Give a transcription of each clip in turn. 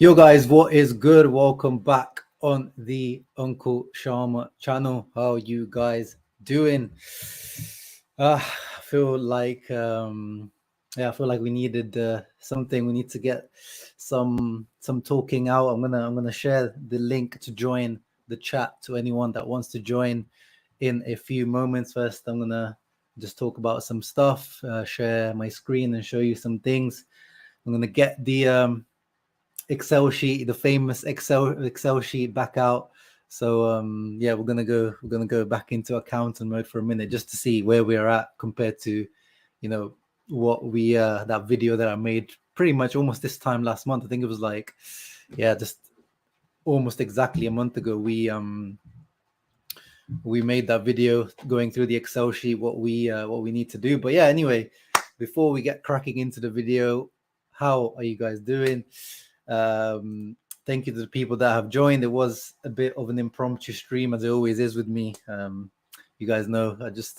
Yo guys, what is good? Welcome back on the Uncle Sharma channel. How you guys doing? I feel like I feel like we needed something. We need to get some talking out. I'm gonna share the link to join the chat to anyone that wants to join in a few moments. First, I'm gonna just talk about some stuff, share my screen and show you some things. I'm gonna get the Excel sheet, the famous Excel sheet back out. So yeah, we're gonna go back into accountant mode for a minute just to see where we are at compared to, what we that video that I made pretty much almost this time last month. I think it was like, yeah, just almost exactly a month ago. We made that video going through the Excel sheet, what we need to do. But yeah, anyway, before we get cracking into the video, how are you guys doing? Thank you to the people that have joined. It was a bit of an impromptu stream, as it always is with me. You guys know I just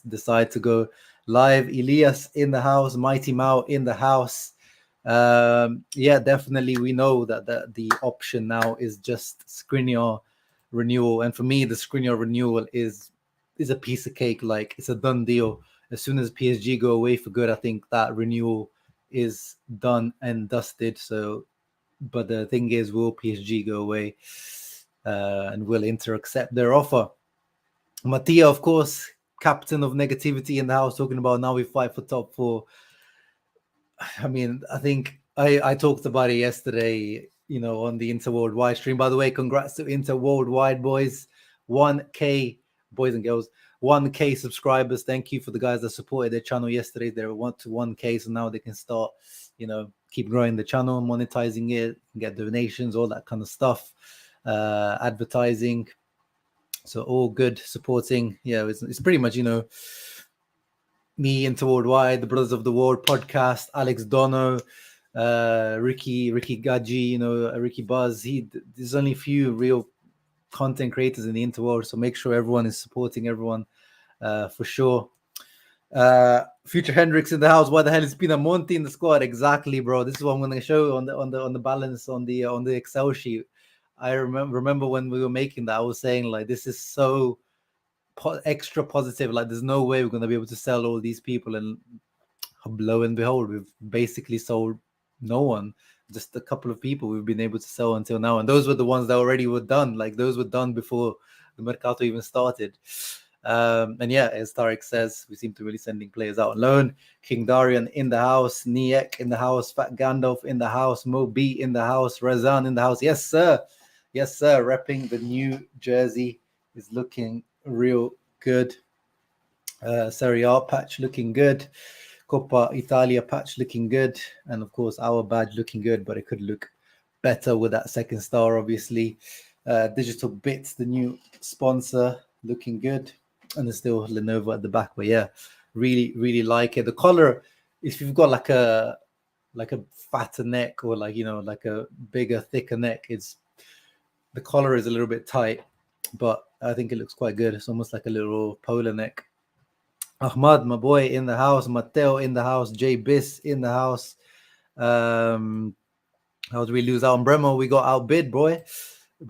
decide to go live. Elias in the house, Mighty Mao in the house. Yeah, definitely. We know that the option now is just Skriniar renewal, and for me, the Skriniar renewal is a piece of cake. Like, it's a done deal. As soon as PSG go away for good, I think that renewal is done and dusted. So, but the thing is, will PSG go away, and will Inter accept their offer? Mattia, of course, captain of negativity in the house, talking about now we fight for top four. I mean, I think I talked about it yesterday, on the Inter Worldwide stream. By the way, congrats to Inter Worldwide, boys. 1K, boys and girls, 1K subscribers. Thank you for the guys that supported their channel yesterday. They went to 1K, so now they can start, keep growing the channel, monetizing it, get donations, all that kind of stuff, advertising. So all good, supporting. Yeah, it's pretty much, me, Inter Worldwide, the Brothers of the World podcast, Alex Dono, Ricky Gaji, Ricky Buzz. There's only a few real content creators in the interworld, so make sure everyone is supporting everyone, for sure. Future Hendrix in the house. Why the hell is Pinamonti in the squad? Exactly, bro. This is what I'm going to show on the balance on the Excel sheet. I remember when we were making that, I was saying, like, this is so extra positive. Like, there's no way we're going to be able to sell all these people, and lo and behold, we've basically sold no one. Just a couple of people we've been able to sell until now, and those were the ones that already were done. Like, those were done before the Mercato even started. And yeah, as Tarek says, we seem to really sending players out on loan. King Darian in the house, Niek in the house, Fat Gandalf in the house, Mo B in the house, Razan in the house. Yes, sir. Yes, sir. Repping the new jersey is looking real good. Serie A patch looking good. Coppa Italia patch looking good. And of course, our badge looking good, but it could look better with that second star, obviously. Digital Bits, the new sponsor, looking good. And there's still Lenovo at the back. But yeah, really, really like it. The collar, if you've got like a fatter neck, or like a bigger, thicker neck, the collar is a little bit tight, but I think it looks quite good. It's almost like a little polar neck. Ahmad, my boy, in the house. Mateo in the house. Jay Biss in the house. How did we lose out on Bremo? We got outbid, boy.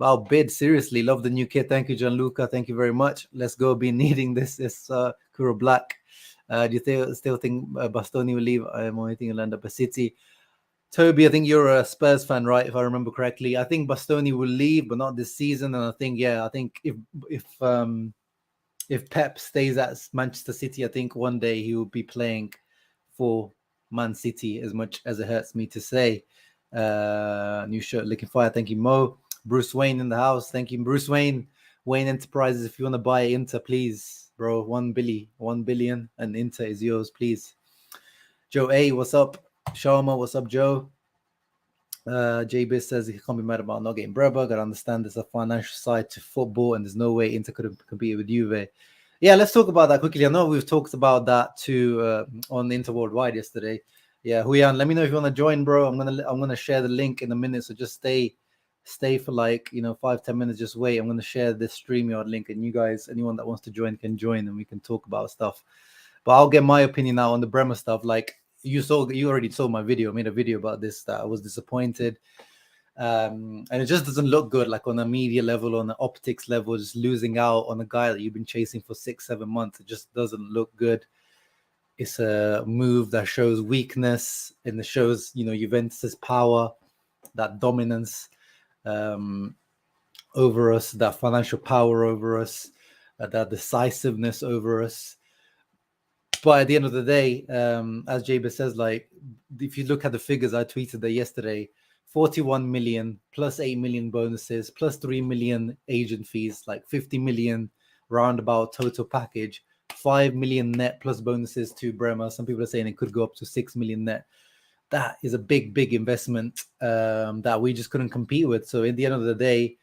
Outbid, seriously. Love the new kit. Thank you, Gianluca. Thank you very much. Let's go. Be needing this Kuro Black. Do you still think Bastoni will leave? I'm only thinking he'll end up at City. Toby, I think you're a Spurs fan, right? If I remember correctly. I think Bastoni will leave, but not this season. And I think if Pep stays at Manchester City, I think one day he will be playing for Man City, as much as it hurts me to say. New shirt looking fire. Thank you, Mo. Bruce Wayne in the house. Thank you, Bruce Wayne. Wayne Enterprises, if you want to buy Inter, please, bro. 1 billion, and Inter is yours, please. Joe A, what's up? Sharma, what's up, Joe? JB says he can't be mad about not getting Breba. Gotta understand there's a financial side to football, and there's no way Inter could have competed with Juve. Yeah, let's talk about that quickly. I know we've talked about that too on the Inter Worldwide yesterday. Yeah, Huyan, let me know if you want to join, bro. I'm gonna share the link in a minute, so just stay for like 5-10 minutes. Just wait. I'm gonna share this StreamYard link, and you guys, anyone that wants to join, can join, and we can talk about stuff. But I'll get my opinion now on the Bremer stuff. Like, you already saw my video. I made a video about this, that I was disappointed. And it just doesn't look good, like on a media level, on the optics level, just losing out on a guy that you've been chasing for 6-7 months. It just doesn't look good. It's a move that shows weakness, and it shows, Juventus's power, that dominance over us, that financial power over us, that decisiveness over us. But at the end of the day, as Jabez says, like, if you look at the figures, I tweeted that yesterday, 41 million plus 8 million bonuses plus 3 million agent fees, like 50 million roundabout total package, 5 million net plus bonuses to Bremer. Some people are saying it could go up to 6 million net. That is a big, big investment that we just couldn't compete with. So at the end of the day,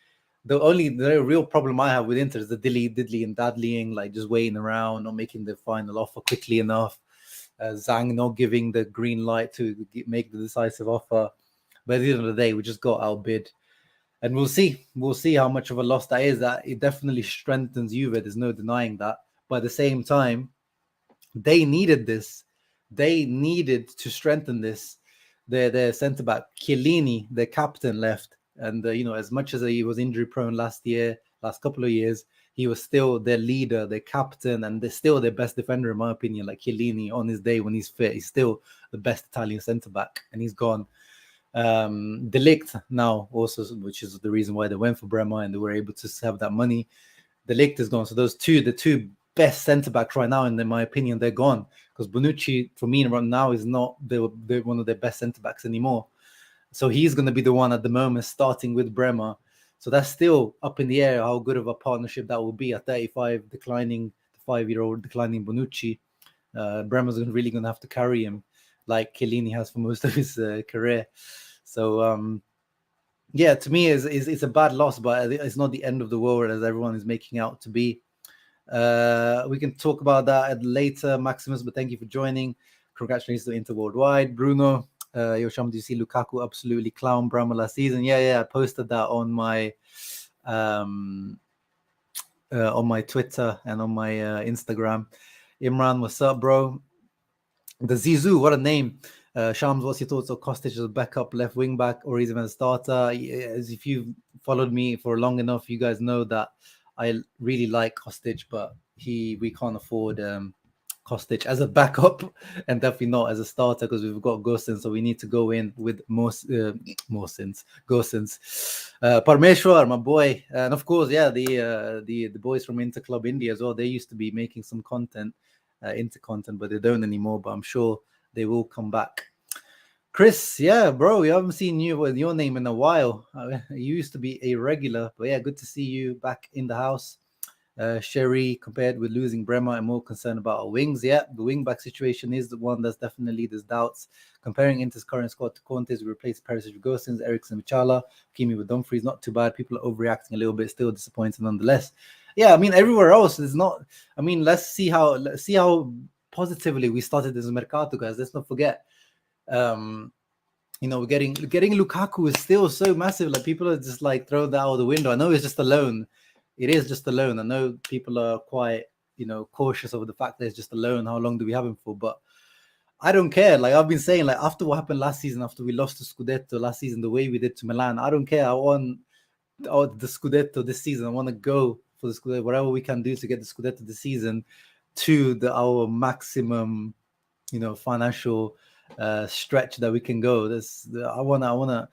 the real problem I have with Inter is the diddly and daddlying, like just waiting around, not making the final offer quickly enough. Zhang not giving the green light to make the decisive offer. But at the end of the day, we just got outbid. And we'll see. We'll see how much of a loss that is. That it definitely strengthens Juve. There's no denying that. But at the same time, they needed this. They needed to strengthen this. Their centre-back, Chiellini, their captain, left. And, as much as he was injury-prone last couple of years, he was still their leader, their captain, and they're still their best defender, in my opinion. Like Chiellini, on his day when he's fit, he's still the best Italian centre-back, and he's gone. De Ligt now also, which is the reason why they went for Bremer and they were able to have that money. De Ligt is gone. So the two best centre-backs right now, in my opinion, they're gone. Because Bonucci, for me, right now, is not they're one of their best centre-backs anymore. So he's going to be the one at the moment starting with Bremer. So that's still up in the air how good of a partnership that will be. At 35, declining, the 5-year-old declining Bonucci. Bremer's really going to have to carry him like Chiellini has for most of his career. So, to me, it's a bad loss, but it's not the end of the world as everyone is making out to be. We can talk about that later, Maximus, but thank you for joining. Congratulations to Inter Worldwide. Bruno, Yosham, do you see Lukaku absolutely clown Bremer last season? Yeah, I posted that on my Twitter and on my Instagram. Imran, what's up, bro? The Zizou, what a name. Shams, what's your thoughts on Kostic as a backup left wing back or even as a starter? As if you've followed me for long enough, you guys know that I really like Kostic, but we can't afford Kostic as a backup and definitely not as a starter because we've got Gosens, so we need to go in with Gosens. Parmeshwar, my boy, and of course, the boys from Inter Club India as well. They used to be making some content. Into content, but they don't anymore. But I'm sure they will come back. Chris, yeah, bro, we haven't seen you with your name in a while. You used to be a regular, but yeah, good to see you back in the house. Sherry, compared with losing Bremer, I'm more concerned about our wings. Yeah, the wing back situation is the one that's definitely there's doubts. Comparing Inter's current squad to Conte's, we replaced Perisic with Gosens, Eriksen with Chala, Kimi with Dumfries. Not too bad. People are overreacting a little bit, still disappointed nonetheless. Yeah, I mean, everywhere else is not. I mean, let's see how positively we started this Mercato, guys. Let's not forget. We're getting Lukaku is still so massive. Like people are just like throw that out the window. I know it's just a loan. It is just a loan. I know people are quite cautious over the fact that it's just a loan. How long do we have him for? But I don't care. Like I've been saying, like after what happened last season, after we lost to Scudetto last season, the way we did to Milan, I don't care. I want the Scudetto this season. I want to go for the Scudetto, whatever we can do to get the Scudetto this season to our maximum, financial stretch that we can go. I wanna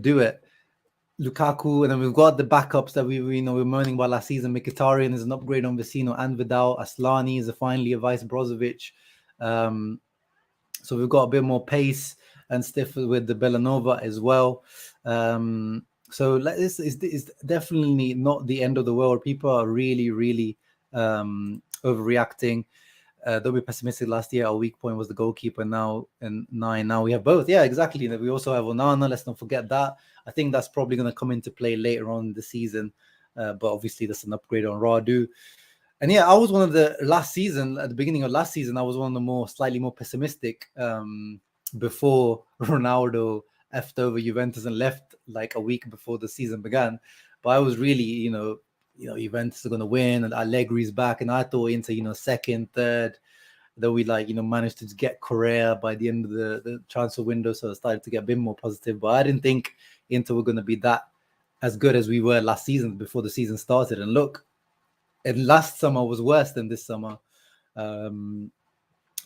do it. Lukaku, and then we've got the backups that we're moaning about last season. Mkhitaryan is an upgrade on Vecino and Vidal. Aslani is finally a vice Brozovic. So we've got a bit more pace and stiff with the Bellanova as well. So this is definitely not the end of the world. People are really, really overreacting. Don't be pessimistic. Last year, our weak point was the goalkeeper. Now in 9, now we have both. Yeah, exactly. We also have Onana. Let's not forget that. I think that's probably going to come into play later on in the season. But obviously, that's an upgrade on Radu. And yeah, I was one of the last season, at the beginning of last season, I was one of the slightly more pessimistic before Ronaldo effed over Juventus and left like a week before the season began. But I was really, Juventus are going to win and Allegri's back. And I thought into, second, third. Though we managed to get Correa by the end of the transfer window, so it started to get a bit more positive. But I didn't think Inter were going to be that as good as we were last season before the season started. And look, and last summer was worse than this summer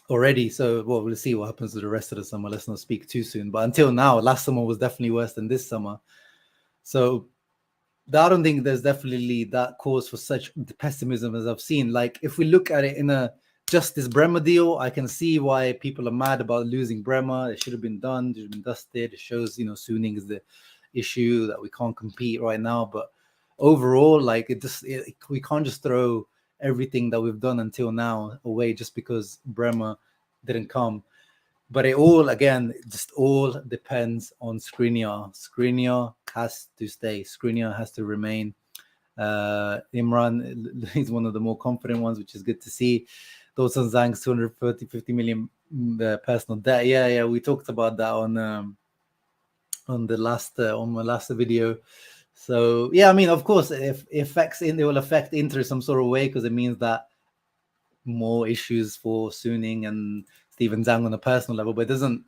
already. So we'll see what happens to the rest of the summer. Let's not speak too soon. But until now, last summer was definitely worse than this summer. So I don't think there's definitely that cause for such pessimism as I've seen. Like, if we look at it in a just this Bremer deal, I can see why people are mad about losing Bremer. It should have been done. It should have been dusted. It shows, Suning is the issue, that we can't compete right now. But overall, like, we can't just throw everything that we've done until now away just because Bremer didn't come. But it all depends on Skriniar. Skriniar has to stay. Skriniar has to remain. Imran is one of the more confident ones, which is good to see. Dawson Zhang's 50 million personal debt. Yeah, we talked about that on my last video. So yeah, I mean, of course, it will affect Inter some sort of way, because it means that more issues for Suning and Steven Zhang on a personal level, but it doesn't.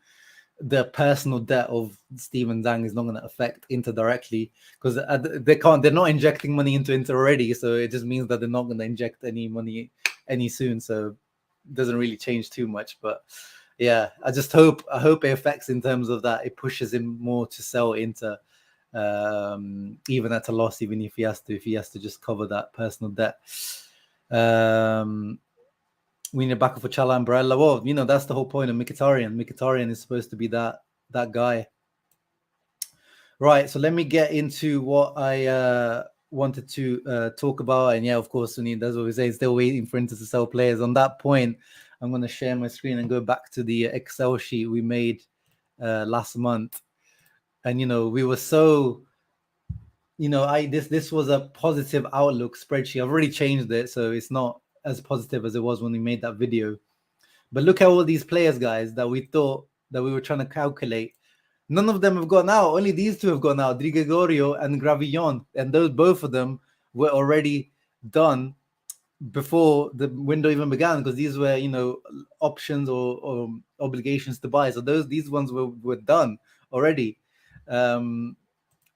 The personal debt of Steven Zhang is not going to affect Inter directly, because they're not injecting money into Inter already, so it just means that they're not going to inject any money any soon, so it doesn't really change too much. But yeah, I hope it affects in terms of that it pushes him more to sell Inter, even at a loss, even if he has to just cover that personal debt. We need a backup for Chala and Barella. Well, that's the whole point of Mkhitaryan. Mkhitaryan is supposed to be that guy. Right, so let me get into what I wanted to talk about. And yeah, of course, that's what we say, still waiting for Inter to sell players. On that point, I'm going to share my screen and go back to the Excel sheet we made last month. And, we were so... this was a positive outlook spreadsheet. I've already changed it, so it's not as positive as it was when we made that video. But look at all these players, guys, that we thought that we were trying to calculate. None of them have gone out. Only these two have gone out, Di Gregorio and Gravillon. And both of them were already done before the window even began, because these were, options or obligations to buy. So these ones were done already. None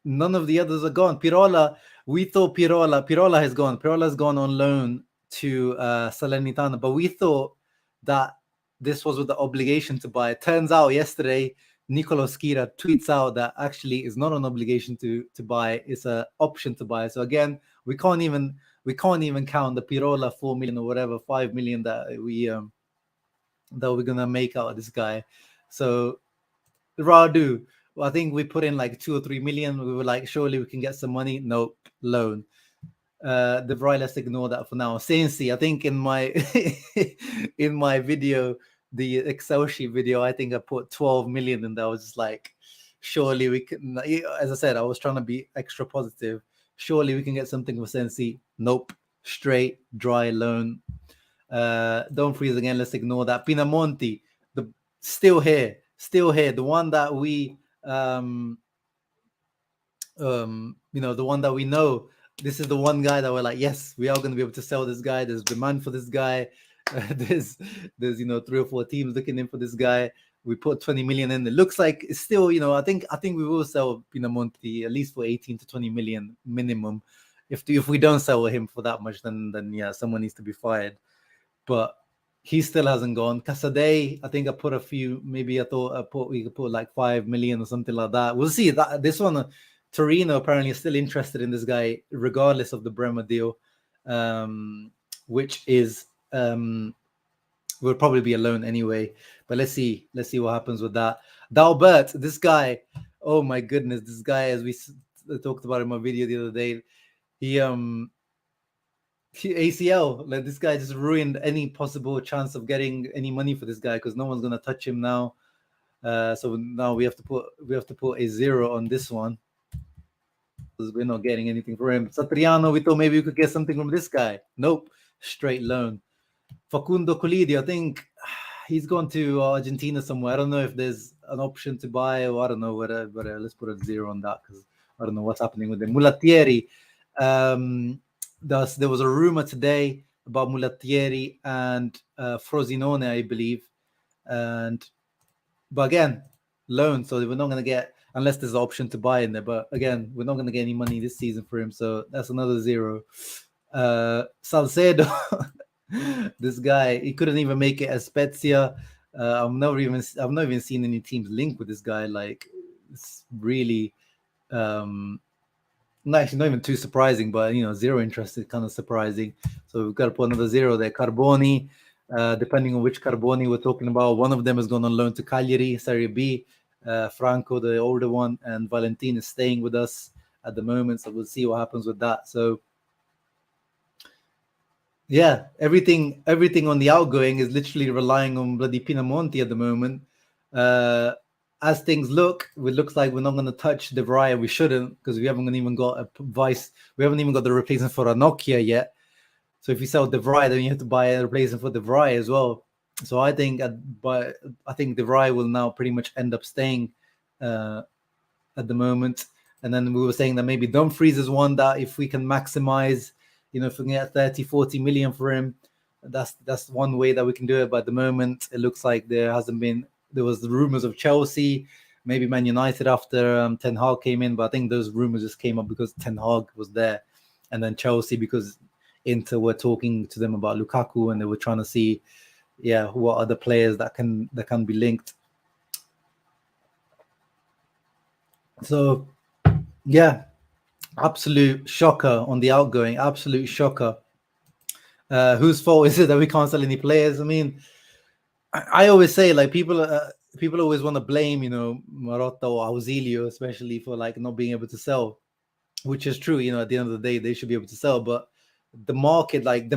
of the others are gone. Pirola, we thought Pirola has gone. Pirola's gone on loan to Salernitana, but we thought that this was with the obligation to buy. It turns out yesterday, Nicolo Schira tweets out that actually it's not an obligation to buy; it's an option to buy. So again, we can't even count the Pirola 4 million or whatever 5 million that we're gonna make out of this guy. So Radu, I think we put in like 2 or 3 million. We were like, surely we can get some money. Nope, loan. Let's ignore that for now. Sensi, I think in my in my video, the Excel sheet video, I think I put 12 million, and I was just like, surely we can. As I said, I was trying to be extra positive. Surely we can get something for Sensi. Nope, straight dry loan. Don't freeze again. Let's ignore that. Pinamonti, still here. The one that we the one that we know. This is the one guy that we're like, yes, we are going to be able to sell this guy. There's demand for this guy. There's 3 or 4 teams looking in for this guy. We put 20 million in. It looks like it's still, I think we will sell Pinamonti at least for 18 to 20 million minimum. If we don't sell him for that much, then yeah, someone needs to be fired. But he still hasn't gone. Casadei, I think I put a few. Maybe we could put like 5 million or something like that. We'll see. This one, Torino apparently is still interested in this guy, regardless of the Bremer deal, which is will probably be a loan anyway. But let's see what happens with that. Dalbert, this guy, oh my goodness, this guy, as we talked about in my video the other day, he ACL, like, this guy just ruined any possible chance of getting any money for this guy, because no one's gonna touch him now. So now we have to put a 0 on this one, because we're not getting anything for him. Satriano, we thought maybe we could get something from this guy. Nope, straight loan. Facundo Colidi, I think he's gone to Argentina somewhere. I don't know if there's an option to buy, or I don't know whether, but let's put a 0 on that, because I don't know what's happening with him. Mulattieri, there was a rumor today about Mulattieri and Frosinone, I believe. But again, loan, so we're not going to get, unless there's an option to buy in there. But again, we're not going to get any money this season for him, so that's another 0. Salcedo, this guy, he couldn't even make it as Spezia. I've not even seen any teams linked with this guy. Like, it's really not even too surprising, but 0 interest is kind of surprising. So we've got to put another 0 there. Carboni, depending on which Carboni we're talking about, one of them is going on loan to Cagliari, Serie B. Franco, the older one, and Valentin is staying with us at the moment, so we'll see what happens with that. So yeah, everything on the outgoing is literally relying on bloody Pinamonti at the moment. As things look, it looks like we're not going to touch De Vrij. We shouldn't, because we haven't even got a vice. We haven't even got the replacement for Ranocchia yet. So if you sell De Vrij, then you have to buy a replacement for De Vrij as well. So I think De Vrij will now pretty much end up staying at the moment. And then we were saying that maybe Dumfries is one that if we can maximize, if we can get 30, 40 million for him, that's one way that we can do it. But at the moment, it looks like there was the rumors of Chelsea, maybe Man United after Ten Hag came in, but I think those rumors just came up because Ten Hag was there, and then Chelsea because Inter were talking to them about Lukaku, and they were trying to see, what other players that can be linked. So, absolute shocker on the outgoing, absolute shocker. Whose fault is it that we can't sell any players? I mean, I always say, like, people always want to blame, Marotta or Ausilio, especially for like not being able to sell, which is true. At the end of the day, they should be able to sell, but the market, like the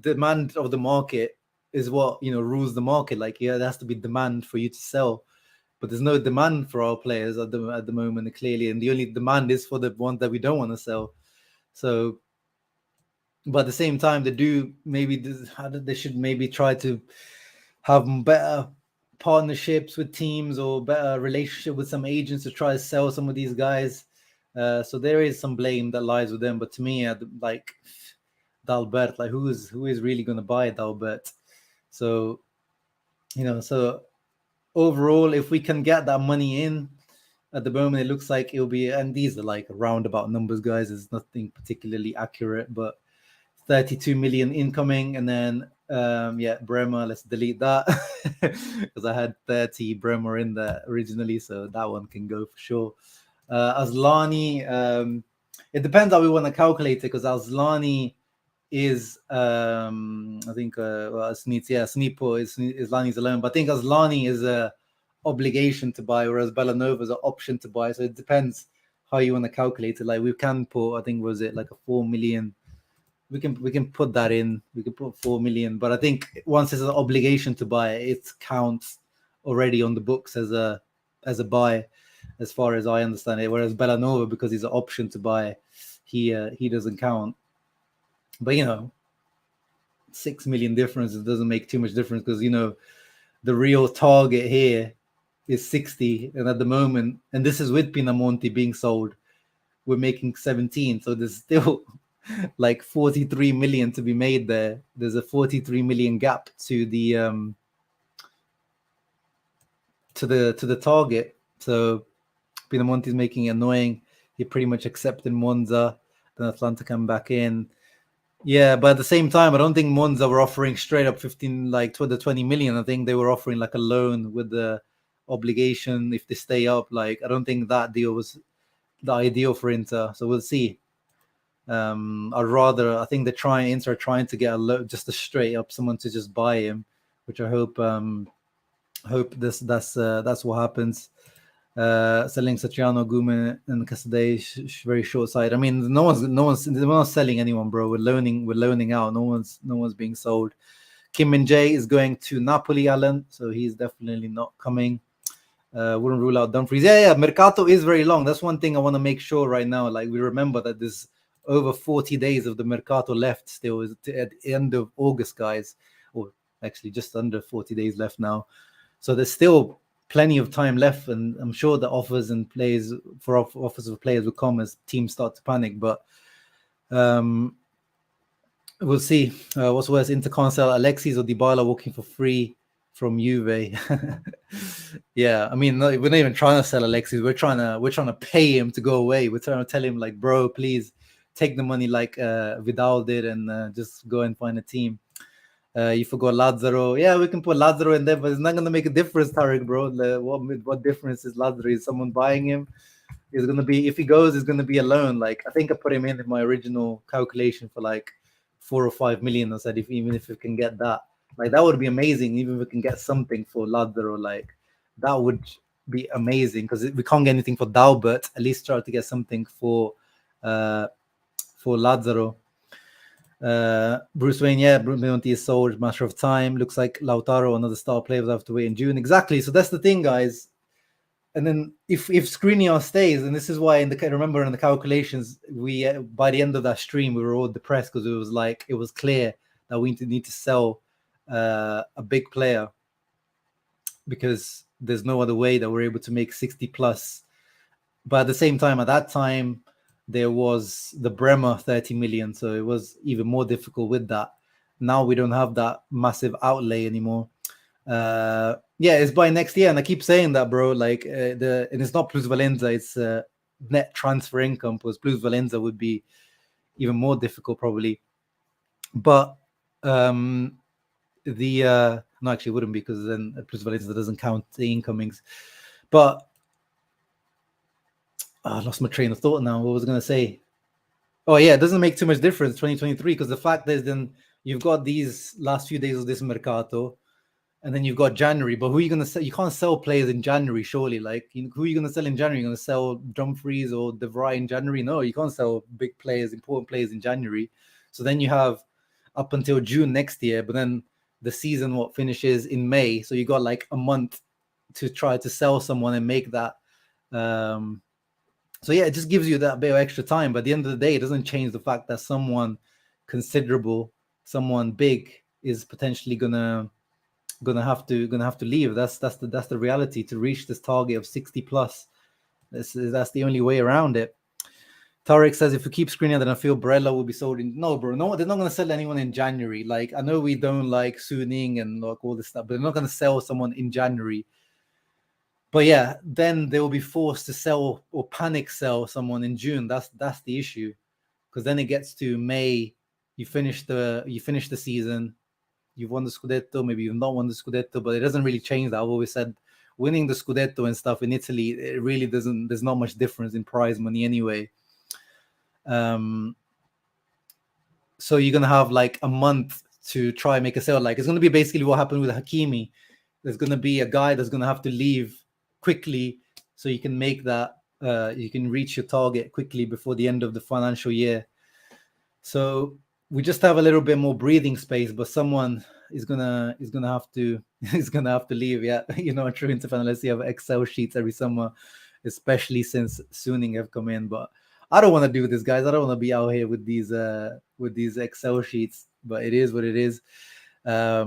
demand of the market is what rules the market. Like, there has to be demand for you to sell, but there's no demand for our players at the moment, clearly, and the only demand is for the ones that we don't want to sell. So, but at the same time, they should maybe try to have better partnerships with teams or better relationship with some agents to try to sell some of these guys. So there is some blame that lies with them. But to me, like Dalbert, like who is really going to buy Dalbert? So, so overall, if we can get that money in, at the moment, it looks like it'll be, and these are like roundabout numbers, guys. It's nothing particularly accurate, but 32 million incoming, and then Bremer, let's delete that because I had 30 Bremer in there originally, so that one can go for sure. Aslani, it depends how we want to calculate it, because Aslani is I think Snipo is Aslani's alone, but I think Aslani is a obligation to buy, whereas Belanova is an option to buy. So it depends how you want to calculate it. Like, we can put, I think, was it like a 4 million? We can put that in. We can put 4 million, but I think once it's an obligation to buy, it counts already on the books as a buy, as far as I understand it. Whereas Belanova, because he's an option to buy, he doesn't count. But 6 million difference, it doesn't make too much difference, because the real target here is 60, and at the moment, and this is with Pinamonti being sold, we're making 17. So there's still like 43 million to be made there. There's a 43 million gap to the to the target. So Pinamonti is making it annoying. He pretty much accepted Monza, then Atalanta come back in. Yeah, but at the same time, I don't think Monza were offering straight up 15, like 20 million. I think they were offering like a loan with the obligation if they stay up. Like, I don't think that deal was the ideal for Inter. So we'll see. I think Inter are trying to get just a straight up someone to just buy him, which I hope that's what happens. Selling Satriano, Gume, and Casadei very short side. I mean, no one's not selling anyone, bro. We're loaning out. No one's being sold. Kim Min Jae is going to Napoli, Alan, so he's definitely not coming. Wouldn't rule out Dumfries. Yeah. Mercato is very long. That's one thing I want to make sure right now. Like, we remember that there's over 40 days of the Mercato left still. Is at the end of August, guys, or actually just under 40 days left now. So there's still plenty of time left, and I'm sure the offers of players will come as teams start to panic. But We'll see. What's worse, Inter can't sell Alexis or Dybala walking for free from Juve. Yeah, I mean, we're not even trying to sell Alexis. We're trying to pay him to go away. We're trying to tell him like, bro, please take the money like Vidal did and just go and find a team. You forgot Lazaro. Yeah, we can put Lazaro in there, but it's not gonna make a difference, Tariq, bro. What difference is Lazaro? Is someone buying him? Is gonna be, if he goes, it's gonna be a loan. Like I think I put him in my original calculation for like 4 or 5 million. I said even if we can get that, like that would be amazing. Even if we can get something for Lazaro, like that would be amazing because we can't get anything for Dalbert. At least try to get something for Lazaro. Bruce Wayne, yeah, Bruno is sold, matter of time. Looks like Lautaro, another star player, will have to wait in June. Exactly. So that's the thing, guys. And then if Skriniar stays, and this is why remember in the calculations, we by the end of that stream we were all depressed because it was clear that we need to sell a big player because there's no other way that we're able to make 60 plus. But at the same time, at that time, there was the Bremer 30 million, so it was even more difficult with that. Now we don't have that massive outlay anymore. Yeah, it's by next year, and I keep saying that, bro. Like and it's not plusvalenza, it's net transfer income. Because plusvalenza would be even more difficult, probably. But no, actually, it wouldn't be because then plusvalenza doesn't count the incomings. But I lost my train of thought now. What was I going to say? Oh yeah, it doesn't make too much difference 2023 because the fact is then you've got these last few days of this mercato. And then you've got January, but who are you going to sell? You can't sell players in January, surely. Like, who are you going to sell in January? You're going to sell Dumfries or De Vrij in January? No, you can't sell big players, important players in January. So then you have up until June next year, but then the season finishes in May. So you got like a month to try to sell someone and make that. So yeah, it just gives you that bit of extra time. But at the end of the day, it doesn't change the fact that someone considerable, someone big, is potentially gonna have to leave. That's the reality. To reach this target of 60 plus, that's the only way around it. Tarek says if we keep Skriniar, then I feel Barella will be sold in. No, bro, no, they're not going to sell anyone in January. Like I know we don't like Suning and like all this stuff, but they're not going to sell someone in January. But yeah, then they will be forced to sell or panic sell someone in June. That's the issue, because then it gets to May. You finish the season. You've won the Scudetto, maybe you've not won the Scudetto, but it doesn't really change that. I've always said winning the Scudetto and stuff in Italy, it really doesn't, there's not much difference in prize money anyway. So you're going to have like a month to try and make a sale. Like it's going to be basically what happened with Hakimi. There's going to be a guy that's going to have to leave quickly so you can make that, you can reach your target quickly before the end of the financial year. So we just have a little bit more breathing space, but someone is gonna have to leave. Yeah, true Inter fan. Let's see, have Excel sheets every summer, especially since Suning have come in. But I don't want to do this, guys. I don't want to be out here with these Excel sheets. But it is what it is. Yeah,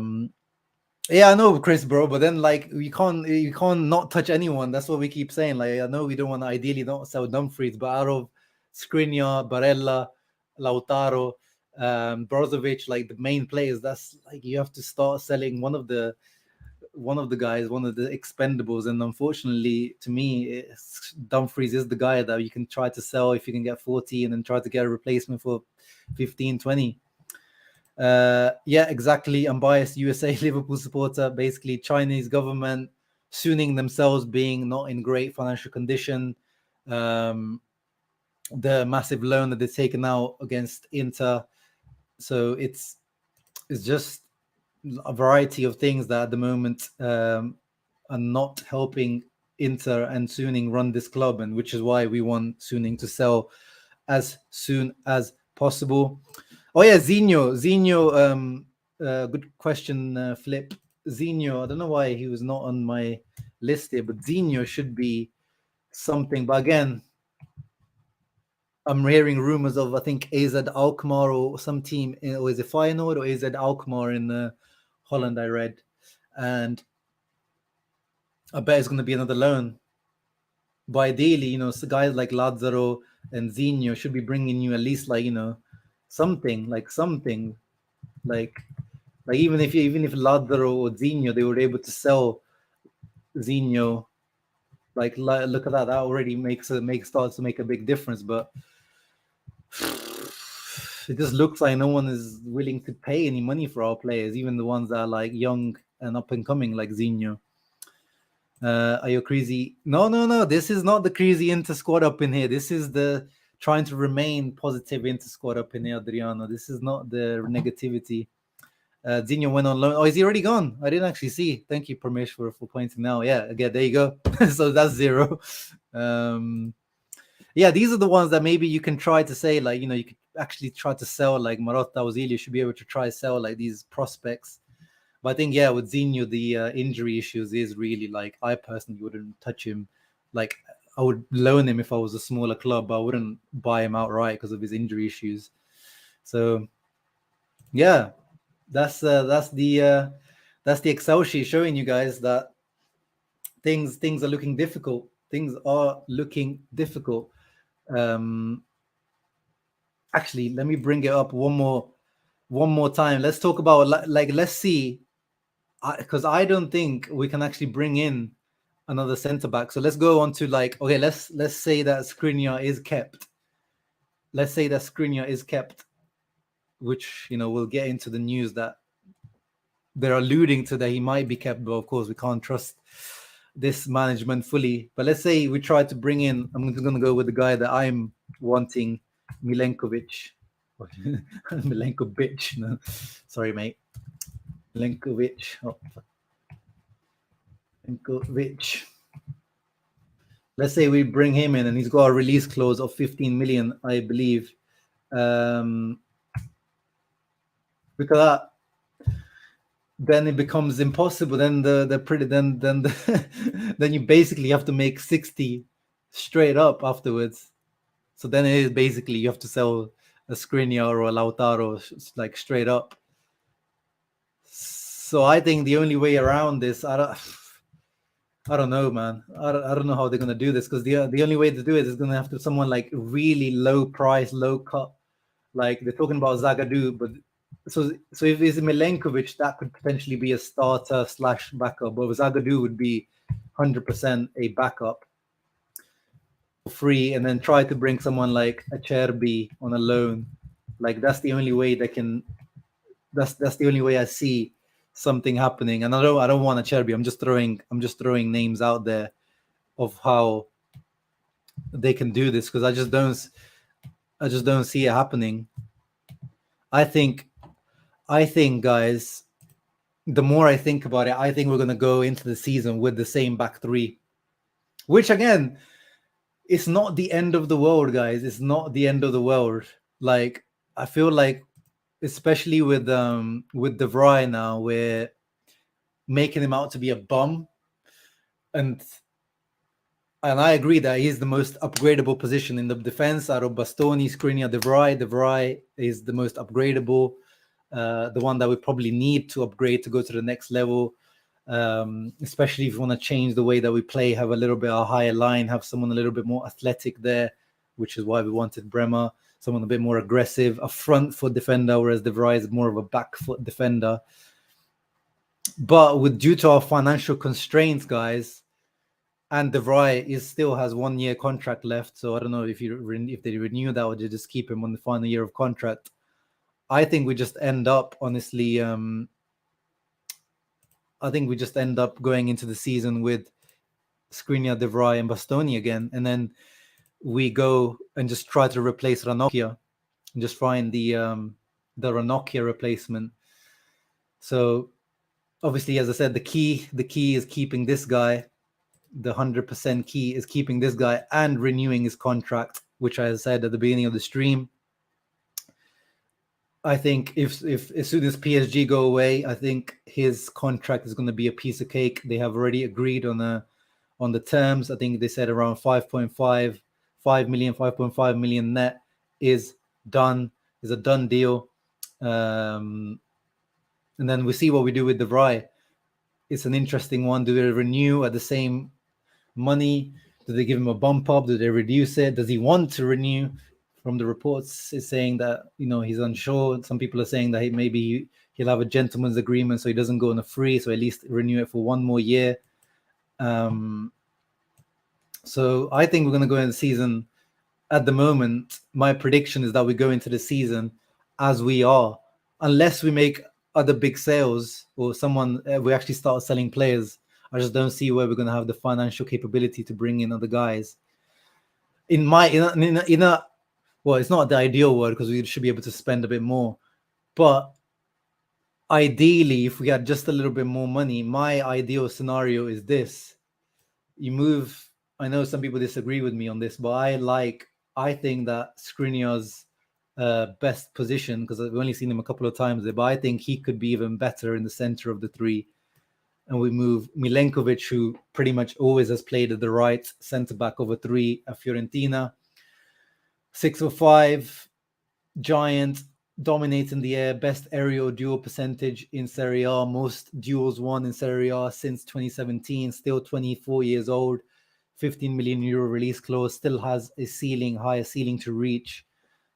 I know, Chris, bro. But then, like, you can't not touch anyone. That's what we keep saying. Like, I know we don't want to ideally not sell Dumfries, but out of Skriniar, Barella, Lautaro, Brozovic, like the main players, that's like you have to start selling one of the guys, one of the expendables. And unfortunately, to me, Dumfries is the guy that you can try to sell if you can get 40 and then try to get a replacement for 15, 20. Yeah, exactly. Unbiased USA Liverpool supporter. Basically, Chinese government Suning themselves being not in great financial condition. The massive loan that they've taken out against Inter. So it's just a variety of things that at the moment are not helping Inter and Suning run this club, and which is why we want Suning to sell as soon as possible. Oh yeah, Zinho. Good question, Flip. Zinho, I don't know why he was not on my list here, but Zinho should be something. But again, I'm hearing rumors of, I think, AZ Alkmaar or some team, or is it Feyenoord or AZ Alkmaar in Holland, I read. And I bet it's going to be another loan. But ideally, so guys like Lazaro and Zinho should be bringing you at least like, something like even if Ladro or Zinho, they were able to sell Zinho, look at that. That already starts to make a big difference. But it just looks like no one is willing to pay any money for our players, even the ones that are like young and up and coming, like Zinho. Are you crazy? No. This is not the crazy Inter squad up in here. This is the trying to remain positive Inter squad up in here, Adriano. This is not the negativity. Zinho went on loan. Oh, is he already gone? I didn't actually see. Thank you, Parmesh, for pointing out. Yeah, again, there you go. So that's 0. Yeah, these are the ones that maybe you can try to say, like, you could actually try to sell, like Marotta, Ozil. You should be able to try sell like these prospects. But I think, yeah, with Zinho, the injury issues is really like, I personally wouldn't touch him. Like, I would loan him if I was a smaller club, but I wouldn't buy him outright because of his injury issues. So, yeah, that's the Excel sheet showing you guys that things are looking difficult. Things are looking difficult. Actually, let me bring it up one more time. Let's talk about let's see, because I don't think we can actually bring in another centre back. So let's go on to okay, let's say that Skriniar is kept. Let's say that Skriniar is kept, which we'll get into the news that they're alluding to that he might be kept, but of course we can't trust this management fully. But let's say we try to bring in, I'm going to go with the guy that I'm wanting, Milenkovic. Milenkovic. No, sorry, mate. Milenkovic. Milenkovic. Let's say we bring him in and he's got a release clause of 15 million, I believe. Because that, then it becomes impossible. Then then you basically have to make 60 straight up afterwards. So then it is basically you have to sell a Skriniar or a Lautaro like straight up. So I think the only way around this, I don't know, man. I don't know how they're gonna do this, because the only way to do it is gonna have to someone like really low price, low cut. Like they're talking about Zagadou, but so if it's Milenkovic, that could potentially be a starter / backup. But Zagadou would be 100% a backup, free, and then try to bring someone like Acerbi on a loan. Like that's the only way they can. That's the only way I see something happening. And I don't want Acerbi. I'm just throwing names out there of how they can do this, because I just don't see it happening. I think, guys, the more I think about it, I think we're going to go into the season with the same back three, which again, it's not the end of the world, guys. It's not the end of the world. Like, I feel like, especially with De Vrij now, we're making him out to be a bum. And I agree that he's the most upgradable position in the defense out of Bastoni, Skriniar, De Vrij. De Vrij is the most upgradable, the one that we probably need to upgrade to go to the next level, especially if you want to change the way that we play, have a little bit of a higher line, have someone a little bit more athletic there, which is why we wanted Bremer, someone a bit more aggressive, a front foot defender, whereas De Vrij is more of a back foot defender. But due to our financial constraints, guys, and De Vrij still has 1 year contract left, so I don't know if they renew that or they just keep him on the final year of contract. I think we just end up, honestly, I think we just end up going into the season with Skriniar, De Vrij, and Bastoni again, and then we go and just try to replace Ranocchia and just find the Ranocchia replacement. So obviously, as I said, the key is keeping this guy. The 100% key is keeping this guy and renewing his contract, which I said at the beginning of the stream. I think if as soon as PSG go away, I think his contract is going to be a piece of cake. They have already agreed on the terms. I think they said around 5.5 million net is done, is a done deal. And then we see what we do with De Vrij. It's an interesting one. Do they renew at the same money? Do they give him a bump up? Do they reduce it? Does he want to renew from the reports is saying that, you know, he's unsure. Some people are saying that maybe he'll have a gentleman's agreement, so he doesn't go on a free, so at least renew it for 1 more year. So I think we're going to go in the season. At the moment, my prediction is that we go into the season as we are, unless we make other big sales or we actually start selling players. I just don't see where we're going to have the financial capability to bring in other guys. Well, it's not the ideal word because we should be able to spend a bit more, but ideally, if we had just a little bit more money, my ideal scenario is this: you move. I know some people disagree with me on this, but I think that Skriniar's best position, because I've only seen him a couple of times there, but I think he could be even better in the center of the three. And we move Milenkovic, who pretty much always has played at the right center back of a three at Fiorentina. 6'5", giant, dominating the air, best aerial duel percentage in Serie A, most duels won in Serie A since 2017, still 24 years old. 15 million euro release clause, still has a higher ceiling to reach,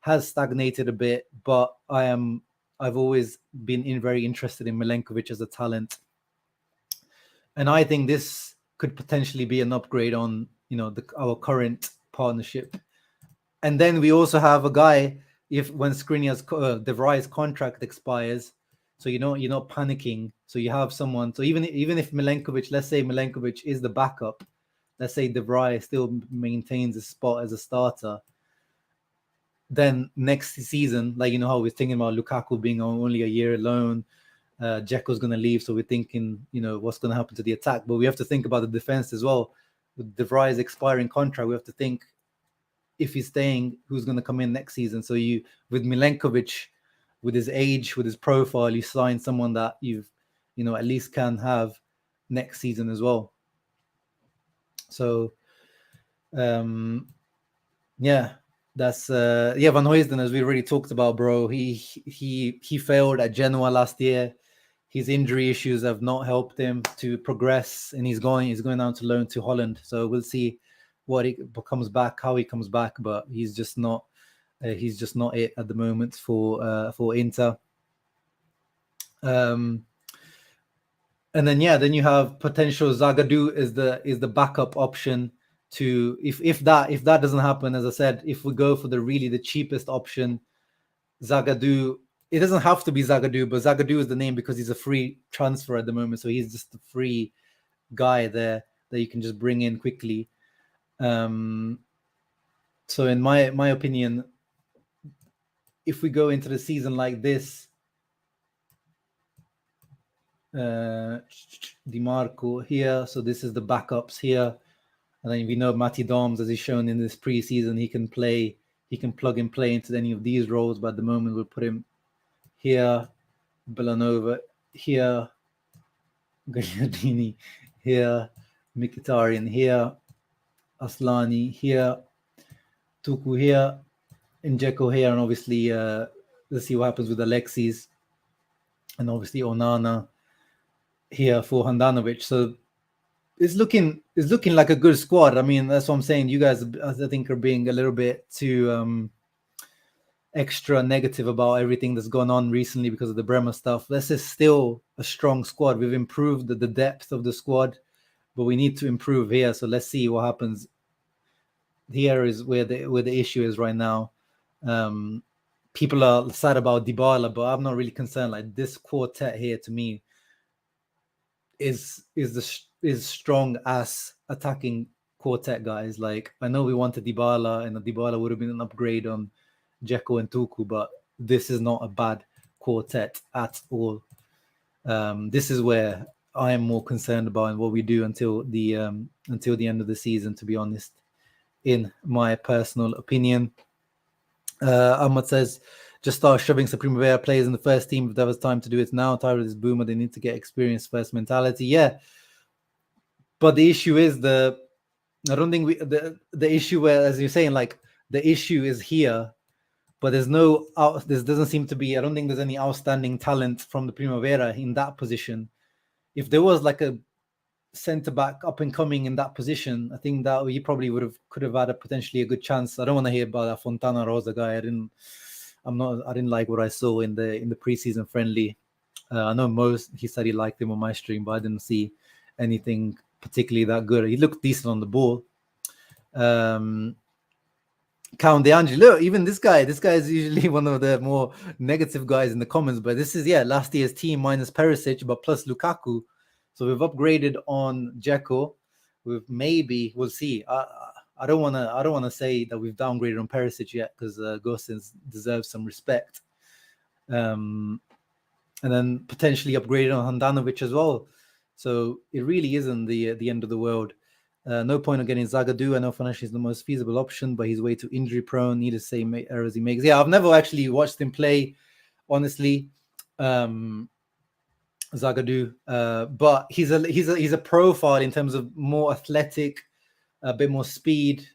has stagnated a bit, but I've always been very interested in Milenkovic as a talent. And I think this could potentially be an upgrade on, you know, our current partnership. And then we also have a guy, when Skriniar's De Vrij's contract expires, so you're not panicking. So you have someone. So even if Milenkovic, let's say Milenkovic is the backup, let's say De Vrij still maintains a spot as a starter, then next season, like, you know how we're thinking about Lukaku being only a year alone, Dzeko's going to leave, so we're thinking, you know, what's going to happen to the attack. But we have to think about the defense as well. With De Vrij's expiring contract, we have to think, if he's staying, who's going to come in next season. So with Milenkovic, with his age, with his profile, you sign someone that at least can have next season as well. So, that's Van Huysden, as we already talked about, bro. He failed at Genoa last year. His injury issues have not helped him to progress, and he's going down to loan to Holland. So we'll see what he comes back, how he comes back, but he's just not it at the moment for Inter. And then you have potential Zagadou is the backup option to if that doesn't happen. As I said, if we go for the cheapest option, Zagadou, it doesn't have to be Zagadou, but Zagadou is the name because he's a free transfer at the moment, so he's just a free guy there that you can just bring in quickly. So in my opinion, if we go into the season like this, Di Marco here, so this is the backups here, and then we know Matty Doms, as he's shown in this preseason, he can plug and play into any of these roles, but at the moment we'll put him here, Belanova here, Gagliardini here, Mkhitaryan here, Aslani here, Tuku here, and Dzeko here, and obviously let's see what happens with Alexis, and obviously Onana here for Handanovic. So it's looking like a good squad. I mean, that's what I'm saying. You guys, I think, are being a little bit too extra negative about everything that's gone on recently because of the Bremer stuff. This is still a strong squad. We've improved the depth of the squad, but we need to improve here. So let's see what happens. Here is where the issue is right now. People are sad about Dybala, but I'm not really concerned. Like, this quartet here, to me, is strong as attacking quartet, guys. Like, I know we wanted Dybala, and Dybala would have been an upgrade on Dzeko and Tuku, but this is not a bad quartet at all. This is where I am more concerned about what we do until the end of the season, to be honest, in my personal opinion. Ahmad says, just start shoving some Primavera players in the first team if there was time to do it now. Tired of this boomer, they need to get experience first mentality. Yeah, but the issue is I don't think the issue where, as you're saying, like, the issue is here, but there doesn't seem to be, I don't think there's any outstanding talent from the Primavera in that position. If there was like a centre back up and coming in that position, I think that he probably could have had potentially a good chance. I don't want to hear about that Fontana Rosa guy. I didn't like what I saw in the preseason friendly. I know he said he liked him on my stream, but I didn't see anything particularly that good. He looked decent on the ball. Count De Angeli, look, even this guy is usually one of the more negative guys in the comments, but this is last year's team minus Perisic, but plus Lukaku. So we've upgraded on Dzeko. We'll see. I don't want to say that we've downgraded on Perisic yet, because Gosens deserves some respect. And then potentially upgraded on Handanovic as well. So it really isn't the end of the world. No point of getting Zagadou. I know financially is the most feasible option, but he's way too injury prone. Need to say errors he makes. Yeah, I've never actually watched him play, honestly. Zagadou, but he's a profile in terms of more athletic, a bit more speed,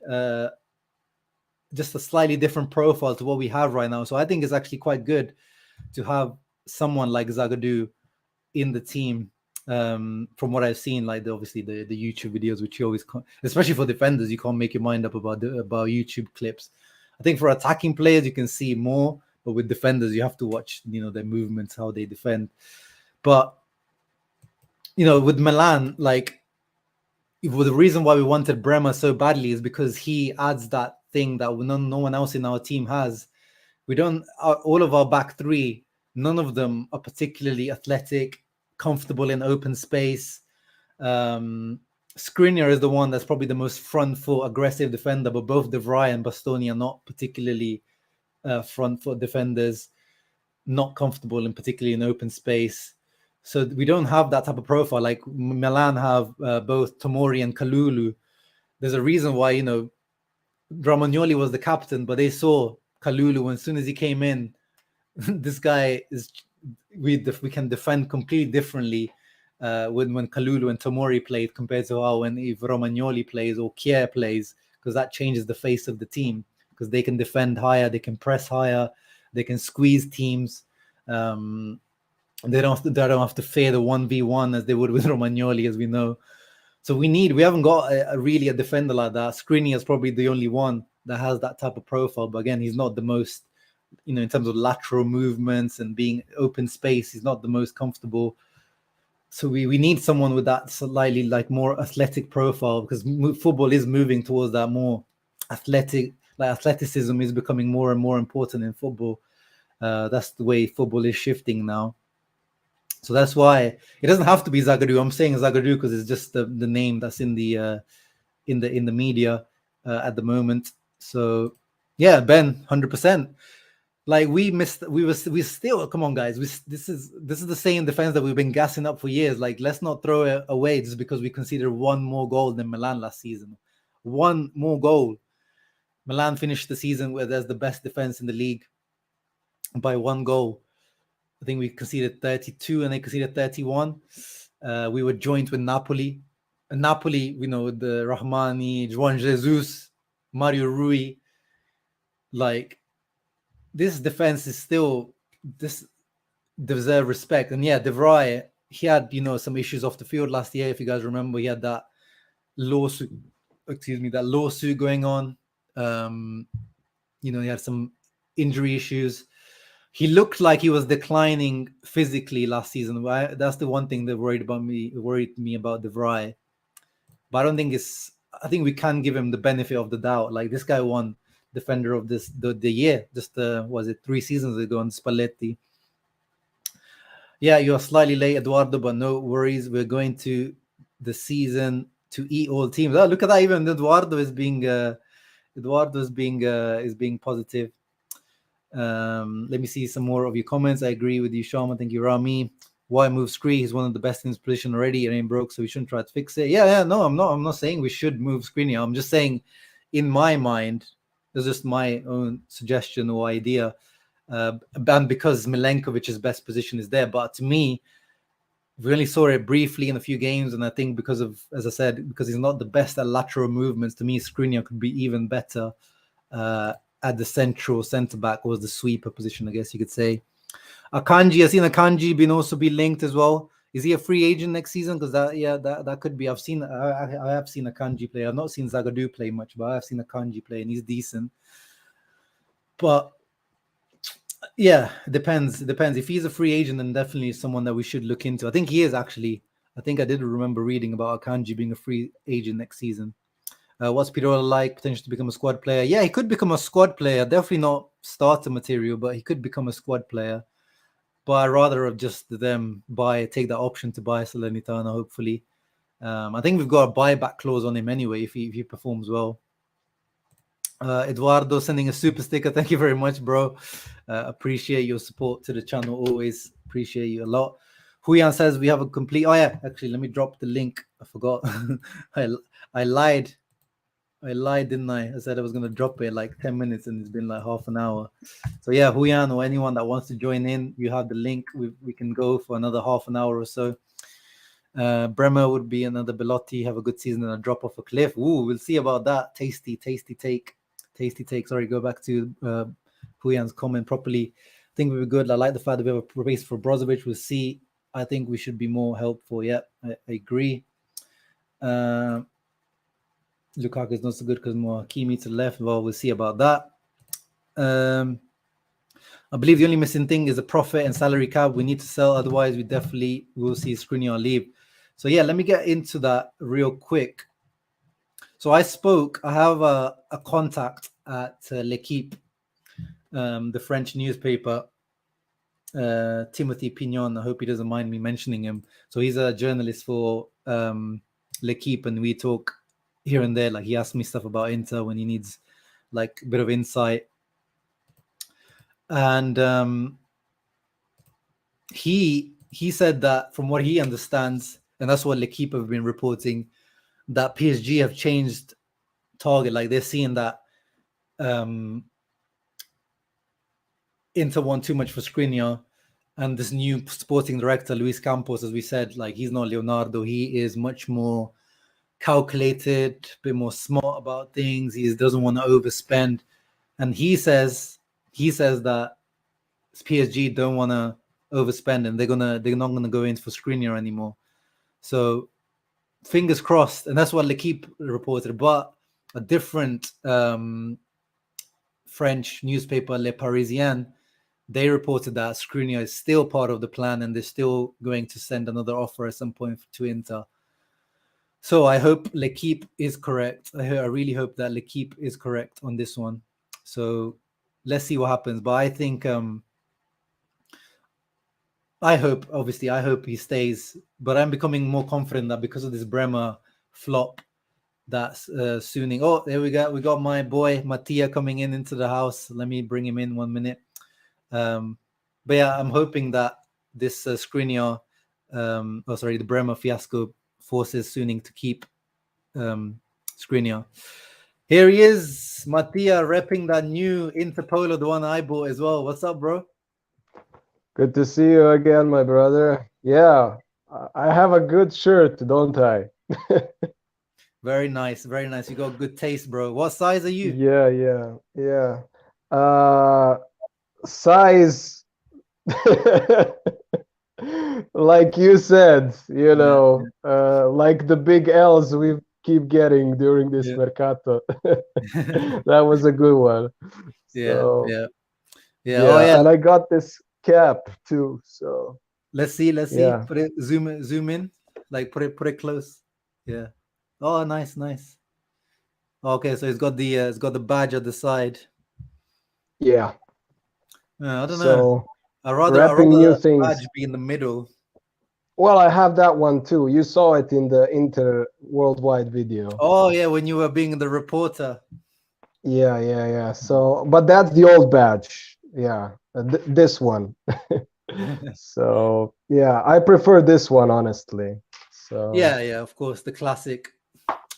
just a slightly different profile to what we have right now. So I think it's actually quite good to have someone like Zagadou in the team. From what I've seen, like obviously the YouTube videos, which you always especially for defenders, you can't make your mind up about YouTube clips. I think for attacking players you can see more, but with defenders you have to watch their movements, how they defend. But with Milan, like the reason why we wanted Bremer so badly is because he adds that thing that no one else in our team has. We don't all of our back three, none of them are particularly athletic, comfortable in open space. Skriniar is the one that's probably the most front foot aggressive defender, but both De Vrij and Bastoni are not particularly front foot defenders, not comfortable in particularly in open space. So we don't have that type of profile. Like Milan have both Tomori and Kalulu. There's a reason why Romagnoli was the captain, but they saw Kalulu, and as soon as he came in, this guy is we can defend completely differently when Kalulu and Tomori played compared to how if Romagnoli plays or Kier plays, because that changes the face of the team, because they can defend higher, they can press higher, they can squeeze teams. They don't have to fear the 1v1 as they would with Romagnoli, as we know. So we haven't got really a defender like that. Skriniar is probably the only one that has that type of profile, but again, he's not the most, in terms of lateral movements and being open space, he's not the most comfortable. So we need someone with that slightly like more athletic profile, because football is moving towards that more athletic, like athleticism is becoming more and more important in football. That's the way football is shifting now. So that's why it doesn't have to be Zagadou. I'm saying Zagadou because it's just the name that's in the media at the moment. So yeah, Ben, 100%. Like we still, come on guys, this is the same defense that we've been gassing up for years. Like, let's not throw it away just because we considered one more goal than Milan last season. One more goal. Milan finished the season with as the best defense in the league by one goal. I think we conceded 32 and they conceded 31. We were joint with Napoli. And Napoli, the Rahmani, Juan Jesus, Mario Rui. Like, this defense is still deserve respect. And yeah, De Vrij, he had some issues off the field last year. If you guys remember, he had that lawsuit going on. He had some injury issues. He looked like he was declining physically last season. That's the one thing that worried me about De Vrij. But I think we can give him the benefit of the doubt. Like, this guy won defender of the year just was it 3 seasons ago on Spalletti. Yeah, you're slightly late, Eduardo, but no worries. We're going to the season to eat all teams. Oh, look at that! Even Eduardo is being positive. Let me see some more of your comments. I agree with you, Shama. Thank you, Rami. Why move Scree? He's one of the best in his position already. It ain't broke, so we shouldn't try to fix it. Yeah. No, I'm not saying we should move Skriniar. I'm just saying, in my mind, it's just my own suggestion or idea. And because Milenkovic's best position is there, but to me, we only saw it briefly in a few games, and I think because of, as I said, because he's not the best at lateral movements, to me, Skriniar could be even better at the centre back, or the sweeper position, I guess you could say. Akanji, I've seen Akanji also be linked as well. Is he a free agent next season? Because that could be. I have seen Akanji play. I've not seen Zagadou play much, but I've seen Akanji play, and he's decent. But yeah, it depends. It depends. If he's a free agent, then definitely someone that we should look into. I think he is actually. I think I did remember reading about Akanji being a free agent next season. What's Pirola like? Potential to become a squad player? Yeah, he could become a squad player. Definitely not starter material, but he could become a squad player. But I'd rather have just them take that option to buy Salernitana, hopefully. I think we've got a buyback clause on him anyway if he performs well. Eduardo sending a super sticker. Thank you very much, bro. Appreciate your support to the channel. Always appreciate you a lot. Huyan says we have a complete. Oh yeah, actually, let me drop the link. I forgot. I lied. I lied, didn't I? I said I was going to drop it like 10 minutes and it's been like half an hour. So yeah, Huyan or anyone that wants to join in, you have the link. We can go for another half an hour or so. Bremer would be another Belotti, have a good season and a drop off a cliff. Ooh, we'll see about that. Tasty take. Sorry, go back to Huyan's comment properly. I think we were good. I like the fact that we have a replace for Brozovic. We'll see. I think we should be more helpful. Yeah, I agree. Lukaku is not so good because more Kimi to the left. Well, we'll see about that. I believe the only missing thing is a profit and salary cap. We need to sell, otherwise we definitely will see Skriniar leave. So yeah, let me get into that real quick. So I have a contact at L'Equipe, the French newspaper, Timothy Pignon. I hope he doesn't mind me mentioning him. So he's a journalist for L'Equipe, and we talk here and there. Like he asks me stuff about Inter when he needs like a bit of insight. And he said that from what he understands, and that's what L'Equipe have been reporting, that PSG have changed target. Like they're seeing that Inter want too much for Skriniar, and this new sporting director, Luis Campos, as we said, like he's not Leonardo. He is much more calculated, a bit more smart about things. He doesn't want to overspend, and he says that PSG don't want to overspend, and they're not gonna go in for Skriniar anymore. So fingers crossed, and that's what L'Equipe reported. But a different French newspaper, Le Parisien, they reported that Skriniar is still part of the plan, and they're still going to send another offer at some point to Inter. So I hope L'Equipe is correct. I really hope that L'Equipe is correct on this one. So let's see what happens. But I think I hope he stays. But I'm becoming more confident that because of this Bremer flop, that's sooning. Oh, there we go. We got my boy Mattia coming into the house. Let me bring him in 1 minute. But yeah, I'm hoping that this Skriniar, the Bremer fiasco forces Suning to keep Skriniar. Here he is, Mattia, repping that new Interpolo, the one I bought as well. What's up, bro? Good to see you again, my brother. Yeah, I have a good shirt, don't I? Very nice, very nice. You got good taste, bro. What size are you? Yeah. Size, like you said, like the big L's we keep getting during this mercato. That was a good one. Yeah. Oh Yeah. And I got this cap too. So let's see. Yeah. Put it zoom in. Like put it close. Yeah. Oh, nice. Okay, so it's got the badge at the side. Yeah. I don't know. I'd rather new the things. badge be in the middle. Well, I have that one too. You saw it in the Inter Worldwide video. Oh yeah, when you were being the reporter. Yeah. So, but that's the old badge. Yeah, this one. So yeah, I prefer this one honestly. So yeah, of course, the classic.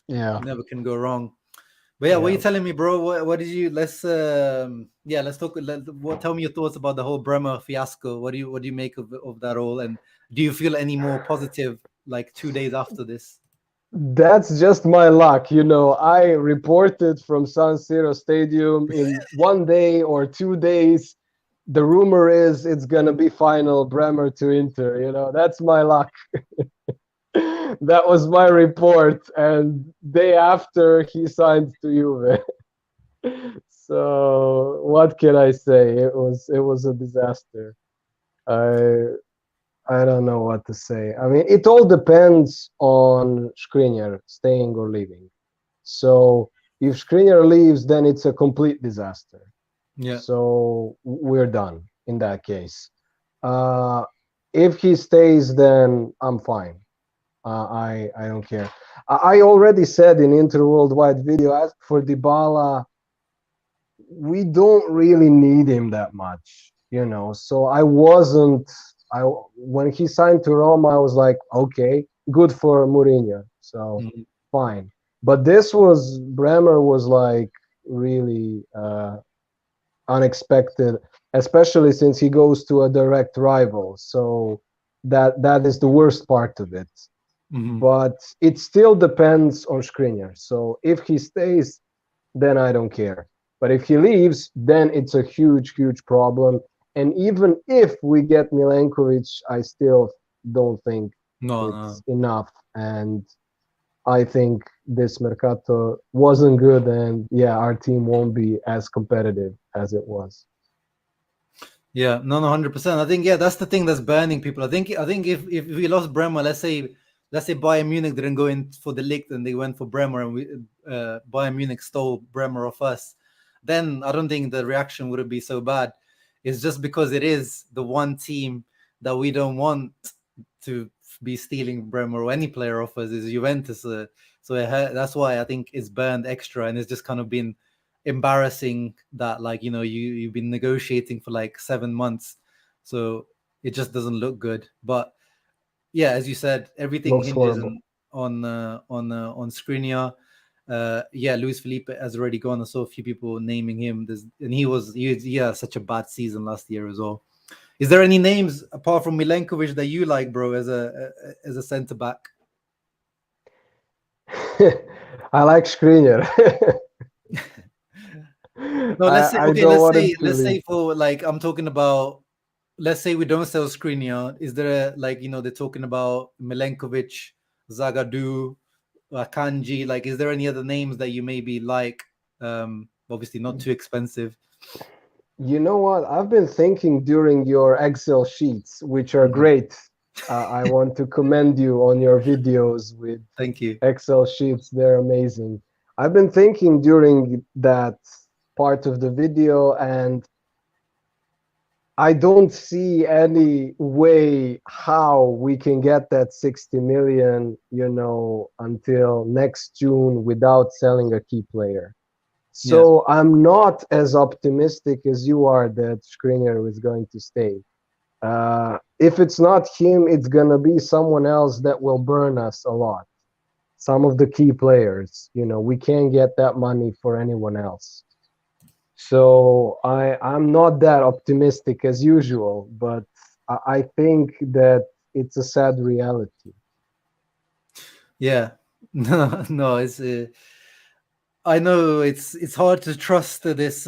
Yeah, never can go wrong. But yeah, what are you telling me, bro? What did you? Let's talk. Tell me your thoughts about the whole Bremer fiasco. What do you make of that all? And do you feel any more positive like 2 days after this? That's just my luck, I reported from San Siro Stadium in 1 day or 2 days. the rumor is it's gonna be final Bremer to Inter. That's my luck. That was my report, and day after he signed to Juve. So what can I say? It was a disaster. I I don't know what to say. I mean, it all depends on Skriniar staying or leaving. So if Skriniar leaves, then it's a complete disaster. Yeah. So we're done in that case. Uh, if he stays, then I'm fine. I don't care. I already said in Inter Worldwide video, as for Dybala, we don't really need him that much, So I wasn't. I when he signed to Roma, I was like, okay, good for Mourinho, so Mhm. fine. But this was Bremer was like really unexpected, especially since he goes to a direct rival. So that is the worst part of it. Mhm. But it still depends on Skriniar. So if he stays, then I don't care. But if he leaves, then it's a huge, huge problem. And even if we get Milenkovic, I still don't think No, it's no. enough. And I think this Mercato wasn't good. And yeah, our team won't be as competitive as it was. Yeah, no, 100%. I think that's the thing that's burning people. I think if we lost Bremer, let's say Bayern Munich didn't go in for the league and they went for Bremer, and Bayern Munich stole Bremer off us, then I don't think the reaction would be so bad. It's just because it is the one team that we don't want to be stealing Bremer or any player off us is Juventus. So that's why I think it's burned extra, and it's just kind of been embarrassing that you've been negotiating for like 7 months, so it just doesn't look good. But yeah, as you said, everything Looks hinges horrible. on Skriniar. Yeah, Luis Felipe has already gone. I saw a few people naming him. And he had such a bad season last year as well. Is there any names apart from Milenkovic that you like, bro, as a center back? I like Skriniar. No, let's say I okay. don't Let's want him say to let's leave. say for like I'm talking about. Let's say we don't sell Skriniar. Is there they're talking about Milenkovic, Zagadou, Akanji? Like, is there any other names that you maybe like? Obviously not too expensive. You know what? I've been thinking during your Excel sheets, which are Mhm. great. I want to commend you on your videos with Thank you. Excel sheets. They're amazing. I've been thinking during that part of the video, and I don't see any way how we can get that 60 million, until next June without selling a key player. Yeah. So I'm not as optimistic as you are that Skriniar is going to stay. If it's not him, it's gonna be someone else that will burn us a lot. Some of the key players, we can't get that money for anyone else. So I'm not that optimistic as usual, but I think that it's a sad reality. Yeah. No, no. I know it's hard to trust this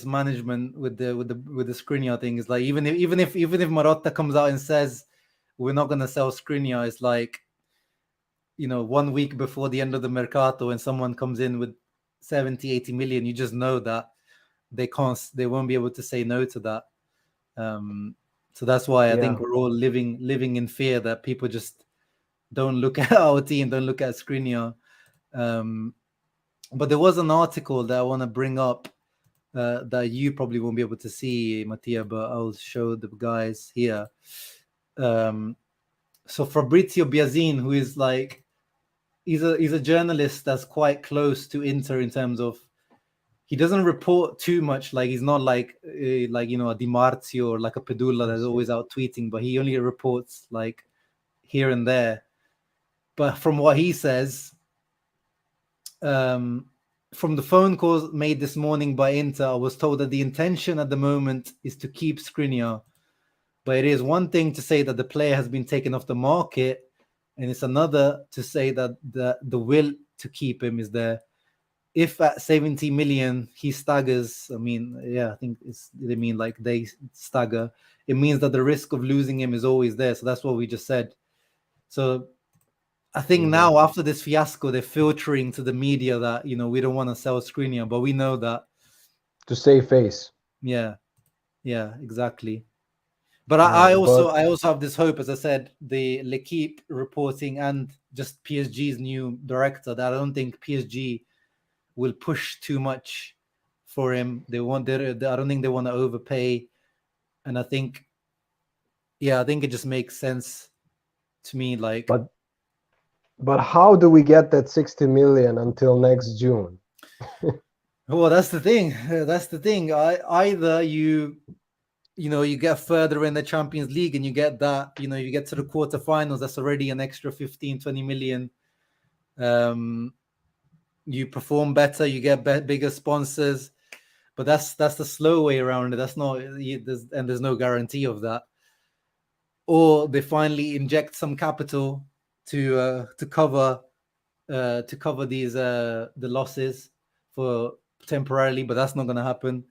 management with the Skriniar thing. Is like even if Marotta comes out and says we're not gonna sell Skriniar, it's like 1 week before the end of the Mercato and someone comes in with 70-80 million, you just know that they won't be able to say no to that. So that's why I think Yeah. we're all living in fear that people just don't look at our team, don't look at Skriniar. But there was an article that I want to bring up that you probably won't be able to see, Mattia, but I'll show the guys here. So Fabrizio Biazin, who is like he's a journalist that's quite close to Inter in terms of he doesn't report too much. Like he's not like a Di Marzio or like a Pedula I that's see. always out tweeting, but he only reports like here and there. But from what he says, um, from the phone calls made this morning by Inter, I was told that the intention at the moment is to keep Skriniar. But it is one thing to say that the player has been taken off the market, and it's another to say that the will to keep him is there. if at 70 million he staggers, I mean, yeah, I think they mean like they stagger. It means that the risk of losing him is always there. So that's what we just said. So I think now after this fiasco, they're filtering to the media that, you know, we don't want to sell Skriniar, but we know that to save face. Yeah, exactly. But I also have this hope, as I said, the L'Equipe reporting and just PSG's new director, that I don't think PSG will push too much for him. I don't think they want to overpay, and I think it just makes sense to me. Like, but how do we get that 60 million until next June? Well, that's the thing. That's the thing. Either you get further in the Champions League and you get that, you get to the quarterfinals, that's already an extra 15, 20 million. You perform better, you get bigger sponsors, but that's the slow way around it. That's not, there's no guarantee of that. Or they finally inject some capital to cover these the losses for temporarily, but that's not going to happen.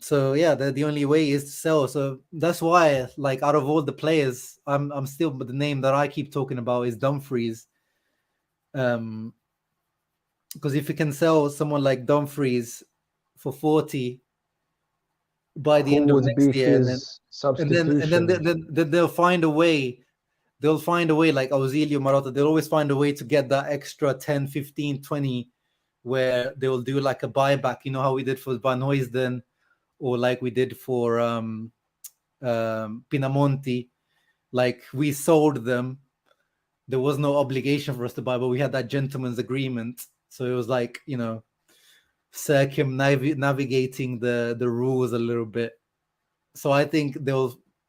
So yeah, the only way is to sell. So that's why, like, out of all the players, I'm still, but the name that I keep talking about is Dumfries. Because if you can sell someone like Dumfries for 40 by the end of next year, then they'll find a way. They'll find a way, like Auxilio, Marotta, they'll always find a way to get that extra 10, 15, 20, where they'll do like a buyback. You know how we did for Van Huysden, or like we did for Pinamonti. Like, we sold them. There was no obligation for us to buy, but we had that gentleman's agreement. So it was like, navigating the rules a little bit. So I think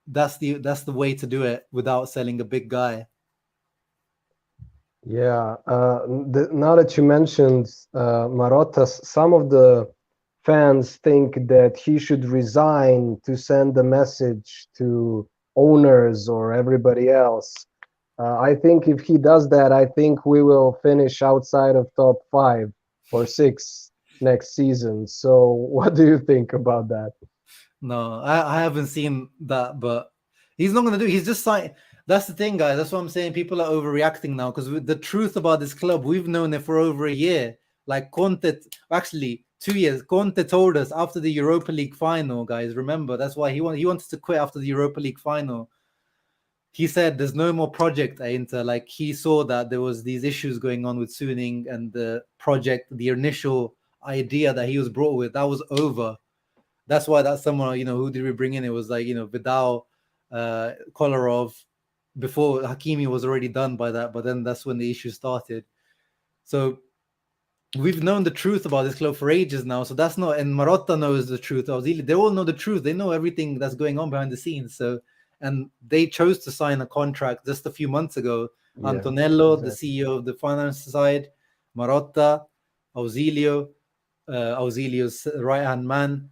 that's the way to do it without selling a big guy. Yeah. Now that you mentioned Marotta, some of the fans think that he should resign to send a message to owners or everybody else. I think if he does that, I think we will finish outside of top 5 or 6 next season. So what do you think about that? No, I haven't seen that, but he's not going to do. He's just signed. That's the thing, guys. That's what I'm saying. People are overreacting now, because the truth about this club, we've known it for over a year. Like, Conte, actually 2 years. Conte told us after the Europa League final, guys. Remember, that's why he wanted to quit after the Europa League final. He said there's no more project at Inter. Like, he saw that there was these issues going on with Suning, and the project, the initial idea that he was brought with, that was over. That's why that summer, who did we bring in? It was like, Vidal, Kolarov. Before, Hakimi was already done by that, but then that's when the issue started. So we've known the truth about this club for ages now. So that's not, and Marotta knows the truth. They all know the truth. They know everything that's going on behind the scenes. So, and they chose to sign a contract just a few months ago. Yeah, Antonello, exactly. The CEO of the finance side, Marotta, Auxilio, Auxilio's right-hand man.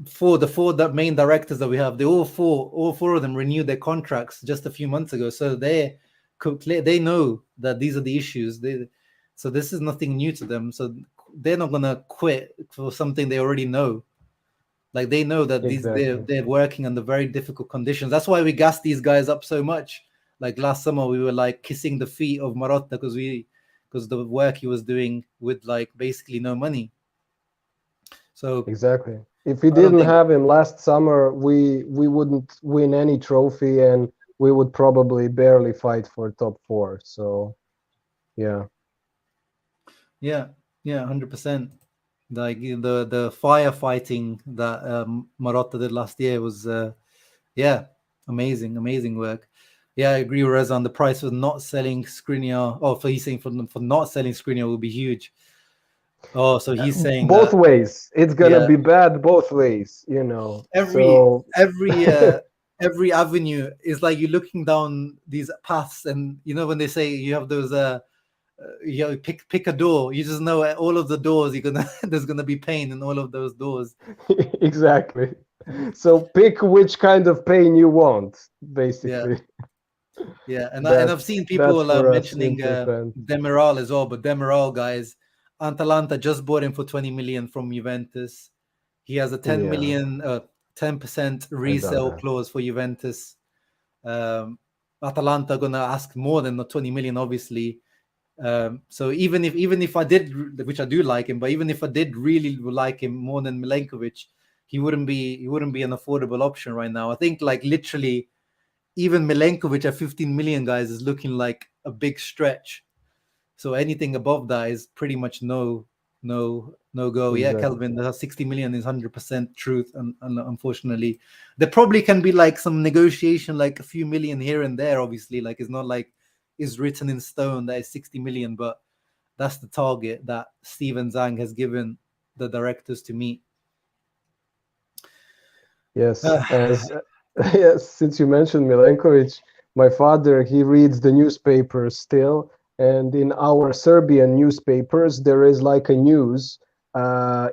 For the 4 main directors that we have, all four of them renewed their contracts just a few months ago. So they know that these are the issues. So this is nothing new to them. So they're not gonna quit for something they already know. Like, they know that they're working under very difficult conditions. That's why we gassed these guys up so much. Like, last summer, we were like kissing the feet of Marotta because the work he was doing with, like, basically no money. So exactly. If we didn't have him last summer, we wouldn't win any trophy, and we would probably barely fight for top 4. So, yeah. Yeah, 100%. Like, the firefighting that Marotta did last year was, amazing work. Yeah, I agree with Reza on the price for not selling Skriniar. Oh, he's saying for not selling Skriniar will be huge. Oh, so he's saying both ways. It's gonna be bad both ways, Every avenue is like you're looking down these paths, and when they say you have those pick a door, you just know all of the doors there's gonna be pain in all of those doors. Exactly. So pick which kind of pain you want, basically. Yeah, and I've That's seen people for us mentioning Inter fans. Demiral as well, but Demiral, guys, Atalanta just bought him for 20 million from Juventus. He has a 10 Yeah, million, 10% I doubt resale that. clause for Juventus. Atalanta gonna ask more than the 20 million, obviously. So even if I did, which I do like him, but even if I did really like him more than Milenkovic, he wouldn't be an affordable option right now. I think like literally even Milenkovic at 15 million, guys, is looking like a big stretch. So anything above that is pretty much no go. Yeah, Exactly. Kelvin, the 60 million is 100% truth, and unfortunately, there probably can be like some negotiation, like a few million here and there. Obviously, like it's not like is written in stone that is 60 million, but that's the target that Steven Zhang has given the directors to meet. Yes, as yes, since you mentioned Milenkovic, my father, he reads the newspapers still, and in our Serbian newspapers there is like a news.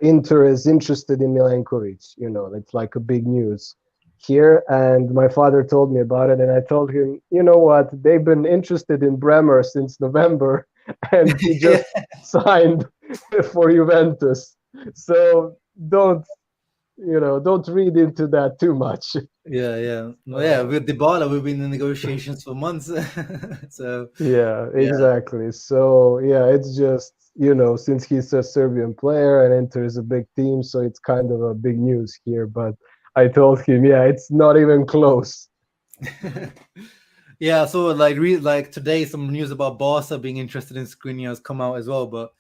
Inter is interested in Milenkovic. You know, it's like a big news here. And my father told me about it, and I told him, you know what? They've been interested in Bremer since November, and he Yeah, just signed for Juventus. So don't read into that too much. yeah. No, yeah, Uh, with Dybala, we've been in negotiations for months. So yeah, yeah, exactly. So yeah, it's just since he's a Serbian player and Inter is a big team, so it's kind of a big news here. But I told him, yeah, it's not even close. yeah. So like today, some news about Barca being interested in Skriniar has come out as well. But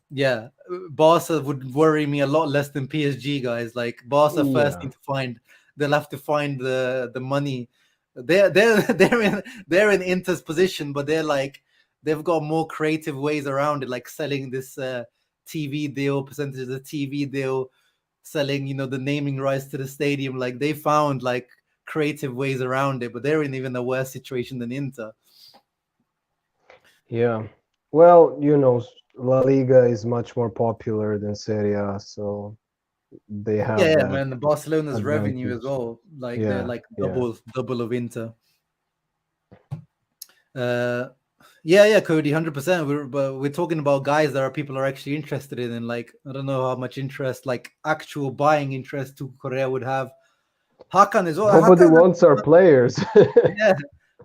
yeah, Barca would worry me a lot less than PSG, guys. Like Barca first Yeah, need to find, they'll have to find the money. They're in Inter's position, but they've got more creative ways around it, like selling this TV deal, percentage of the TV deal, selling the naming rights to the stadium. Like they found like creative ways around it, but they're in even a worse situation than Inter. yeah. Well, La Liga is much more popular than Serie A, so they have Yeah, that man. Barcelona's revenue as advantage. well, like they're Yeah, like yeah. double of Inter. Uh, yeah, Cody, 100%. We're talking about guys that people are actually interested in, and like I don't know how much interest, like actual buying interest, to Korea would have. Hakan is well. Nobody wants our players. Yeah,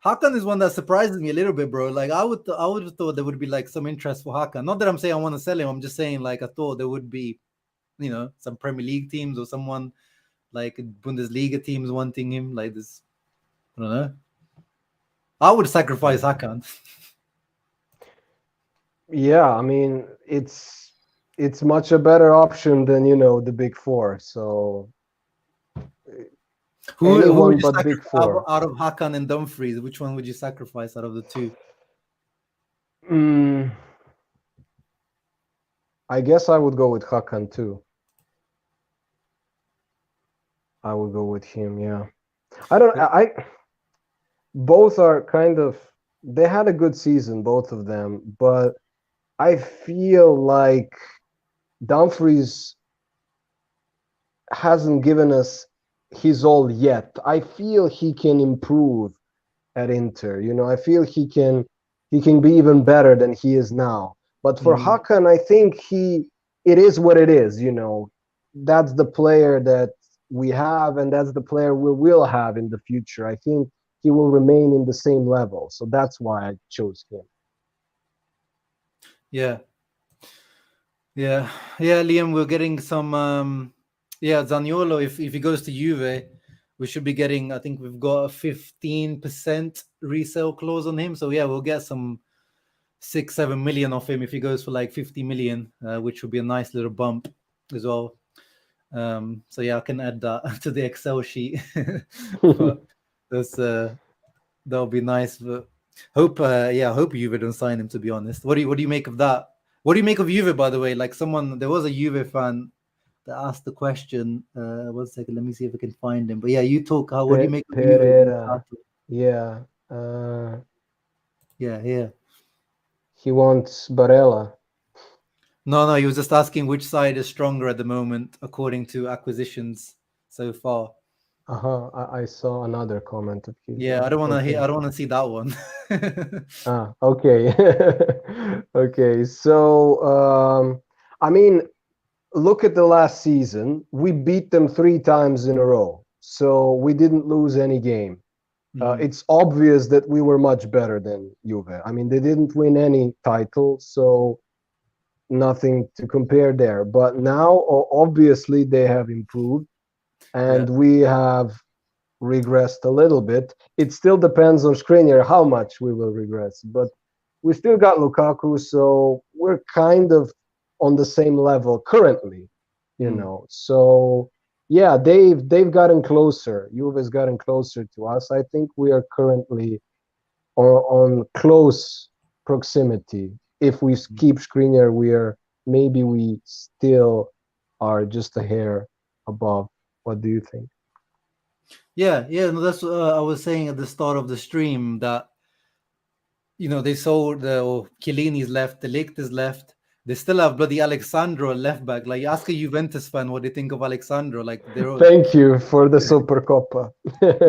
Hakan is one that surprises me a little bit, bro. Like I would have thought there would be like some interest for Hakan. Not that I'm saying I want to sell him. I'm just saying like I thought there would be, some Premier League teams or someone like Bundesliga teams wanting him. Like this, I don't know. I would sacrifice Hakan. Yeah, I mean it's much a better option than the big four. So Who would anyone you but big sacrifice out four. out of Hakan and Dumfries? Which one would you sacrifice out of the two? Mm, I guess I would go with Hakan too. I would go with him. Yeah, I don't. I both are kind of. They had a good season, both of them, but I feel like Dumfries hasn't given us his all yet. I feel he can improve at Inter. I feel he can be even better than he is now. But for Mm, Hakan, I think it is what it is. That's the player that we have, and that's the player we will have in the future. I think he will remain in the same level, so that's why I chose him. yeah, yeah, Liam, we're getting some. Zaniolo. If he goes to Juve, we should be getting. I think we've got a 15% resale clause on him. So yeah, we'll get some 6-7 million off him if he goes for like 50 million, which would be a nice little bump as well. So yeah, I can add that to the Excel sheet. But that's that'll be nice. But hope Juve don't sign him. To be honest, what do you make of that? What do you make of Juve, by the way? Like there was a Juve fan that asked the question. 1 second, let me see if I can find him. But yeah, you talk. What do you make of Juve? Pereira, yeah, Yeah. he wants Barella. No, he was just asking which side is stronger at the moment according to acquisitions so far. I saw another comment of his. Yeah, I don't want to hear. Okay. I don't want to see that one. Okay. Okay. So, I mean, look at the last season. We beat them 3 times in a row. So we didn't lose any game. Mhm. It's obvious that we were much better than Juve. I mean, they didn't win any title, so nothing to compare there. But now, obviously, they have improved, Yeah. and we have regressed a little bit. It still depends on Skriniar how much we will regress, but we still got Lukaku, so we're kind of on the same level currently, you Mm. know. So yeah, they've gotten closer. Juve has gotten closer to us. I think we are currently on close proximity. If we keep Skriniar, maybe we still are just a hair above. What do you think? Yeah, yeah. No, that's I was saying at the start of the stream that they sold Chiellini's left, the Ligt is left. They still have bloody Alexandro left back. Like, ask a Juventus fan what they think of Alexandro. Like, they're all, Thank you for the Supercoppa.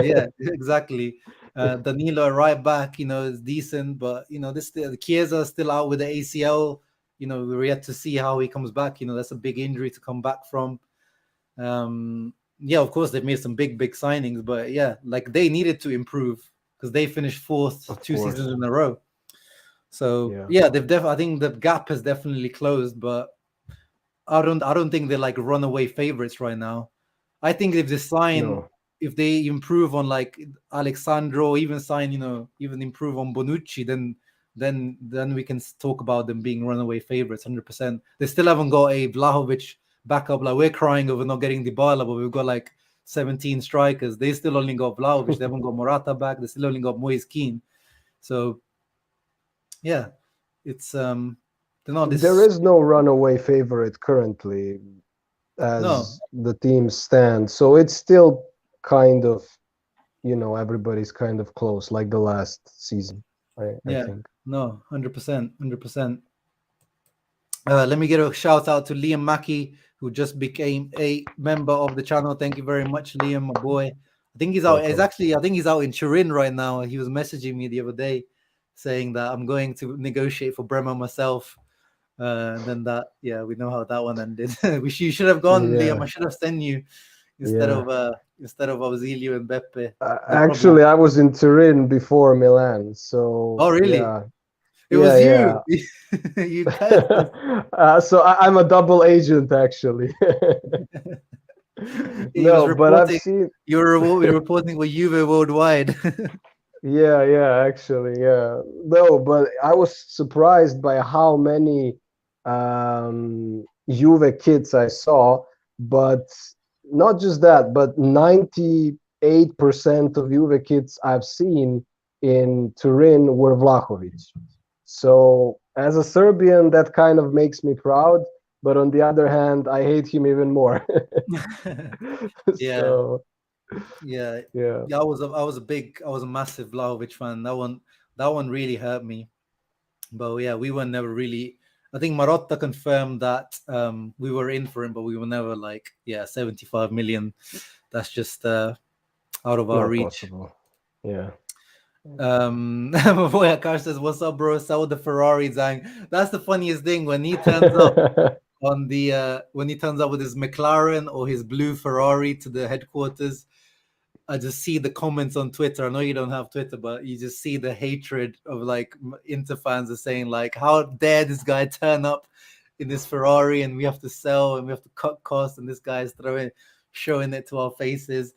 yeah, exactly. Danilo right back, is decent, but this the Chiesa is still out with the ACL. We're yet to see how he comes back. That's a big injury to come back from. Yeah, of course they've made some big signings, but yeah, like they needed to improve because they finished fourth Of 2 seasons course. in a row. So Yeah. yeah, I think the gap has definitely closed, but I don't think they're like runaway favorites right now. I think No. if they improve on like Alexandro, even even improve on Bonucci, then we can talk about them being runaway favorites 100%. They still haven't got a Vlahovic backup. Like, we're crying over not getting Dybala, but we've got like 17 strikers. They still only got Vlahovic. They haven't got Morata back. They still only got Moise Kean. So yeah, it's they're not There this. is no runaway favorite currently No, as the teams stand. So it's still kind of, everybody's kind of close, like the last season, I yeah, think. no, 100%, 100%. Let me get a shout out to Liam Mackey, who just became a member of the channel. Thank you very much, Liam, my boy. I think he's out. Welcome. I think he's out in Turin right now. He was messaging me the other day saying that I'm going to negotiate for Bremer myself. And then yeah, we know how that one ended. You should have gone, Liam. Yeah. I should have sent you Yeah. instead of Auxilio and Beppe. They probably. Actually, I was in Turin before Milan. So Oh, really? yeah. It Yeah. was Yeah. you. You pest us. So I'm a double agent, actually. He was No, but I've reporting. seen. You're reporting with Juve worldwide. Yeah, yeah, actually, yeah. No, but I was surprised by how many Juve kids I saw, but not just that, but 98% of Juve kids I've seen in Turin were Vlahovic. So as a Serbian, that kind of makes me proud, but on the other hand, I hate him even more. Yeah, So, yeah, yeah. yeah. I was a massive Vlahovic fan. That one really hurt me. But yeah, we were never really. I think Marotta confirmed that we were in for him, but we were never like, 75 million. That's just out of our Not reach. possible. Yeah. My boy Akash says, "What's up, bro? Sell the Ferrari, Zang." That's the funniest thing when he turns up when he turns up with his McLaren or his blue Ferrari to the headquarters. I just see the comments on Twitter. I know you don't have Twitter, but you just see the hatred of like Inter fans are saying like, "How dare this guy turn up in this Ferrari and we have to sell and we have to cut costs and this guy is showing it to our faces."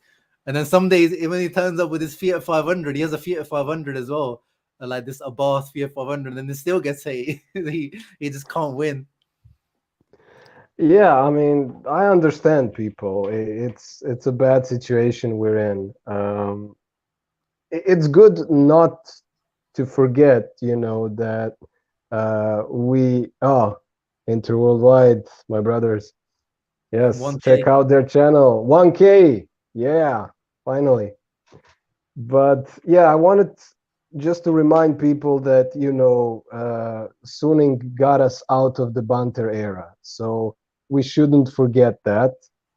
And then some days when he turns up with his Fiat 500, he has a Fiat 500 as well, like this Abarth Fiat 500, and it still gets hate. he just can't win. Yeah, I mean, I understand people. It's a bad situation we're in. It's good not to forget, that we Inter Worldwide, my brothers. Yes, check 1K. out their channel. 1K. Yeah, finally. But yeah, I wanted just to remind people that, Suning got us out of the banter era. So we shouldn't forget that.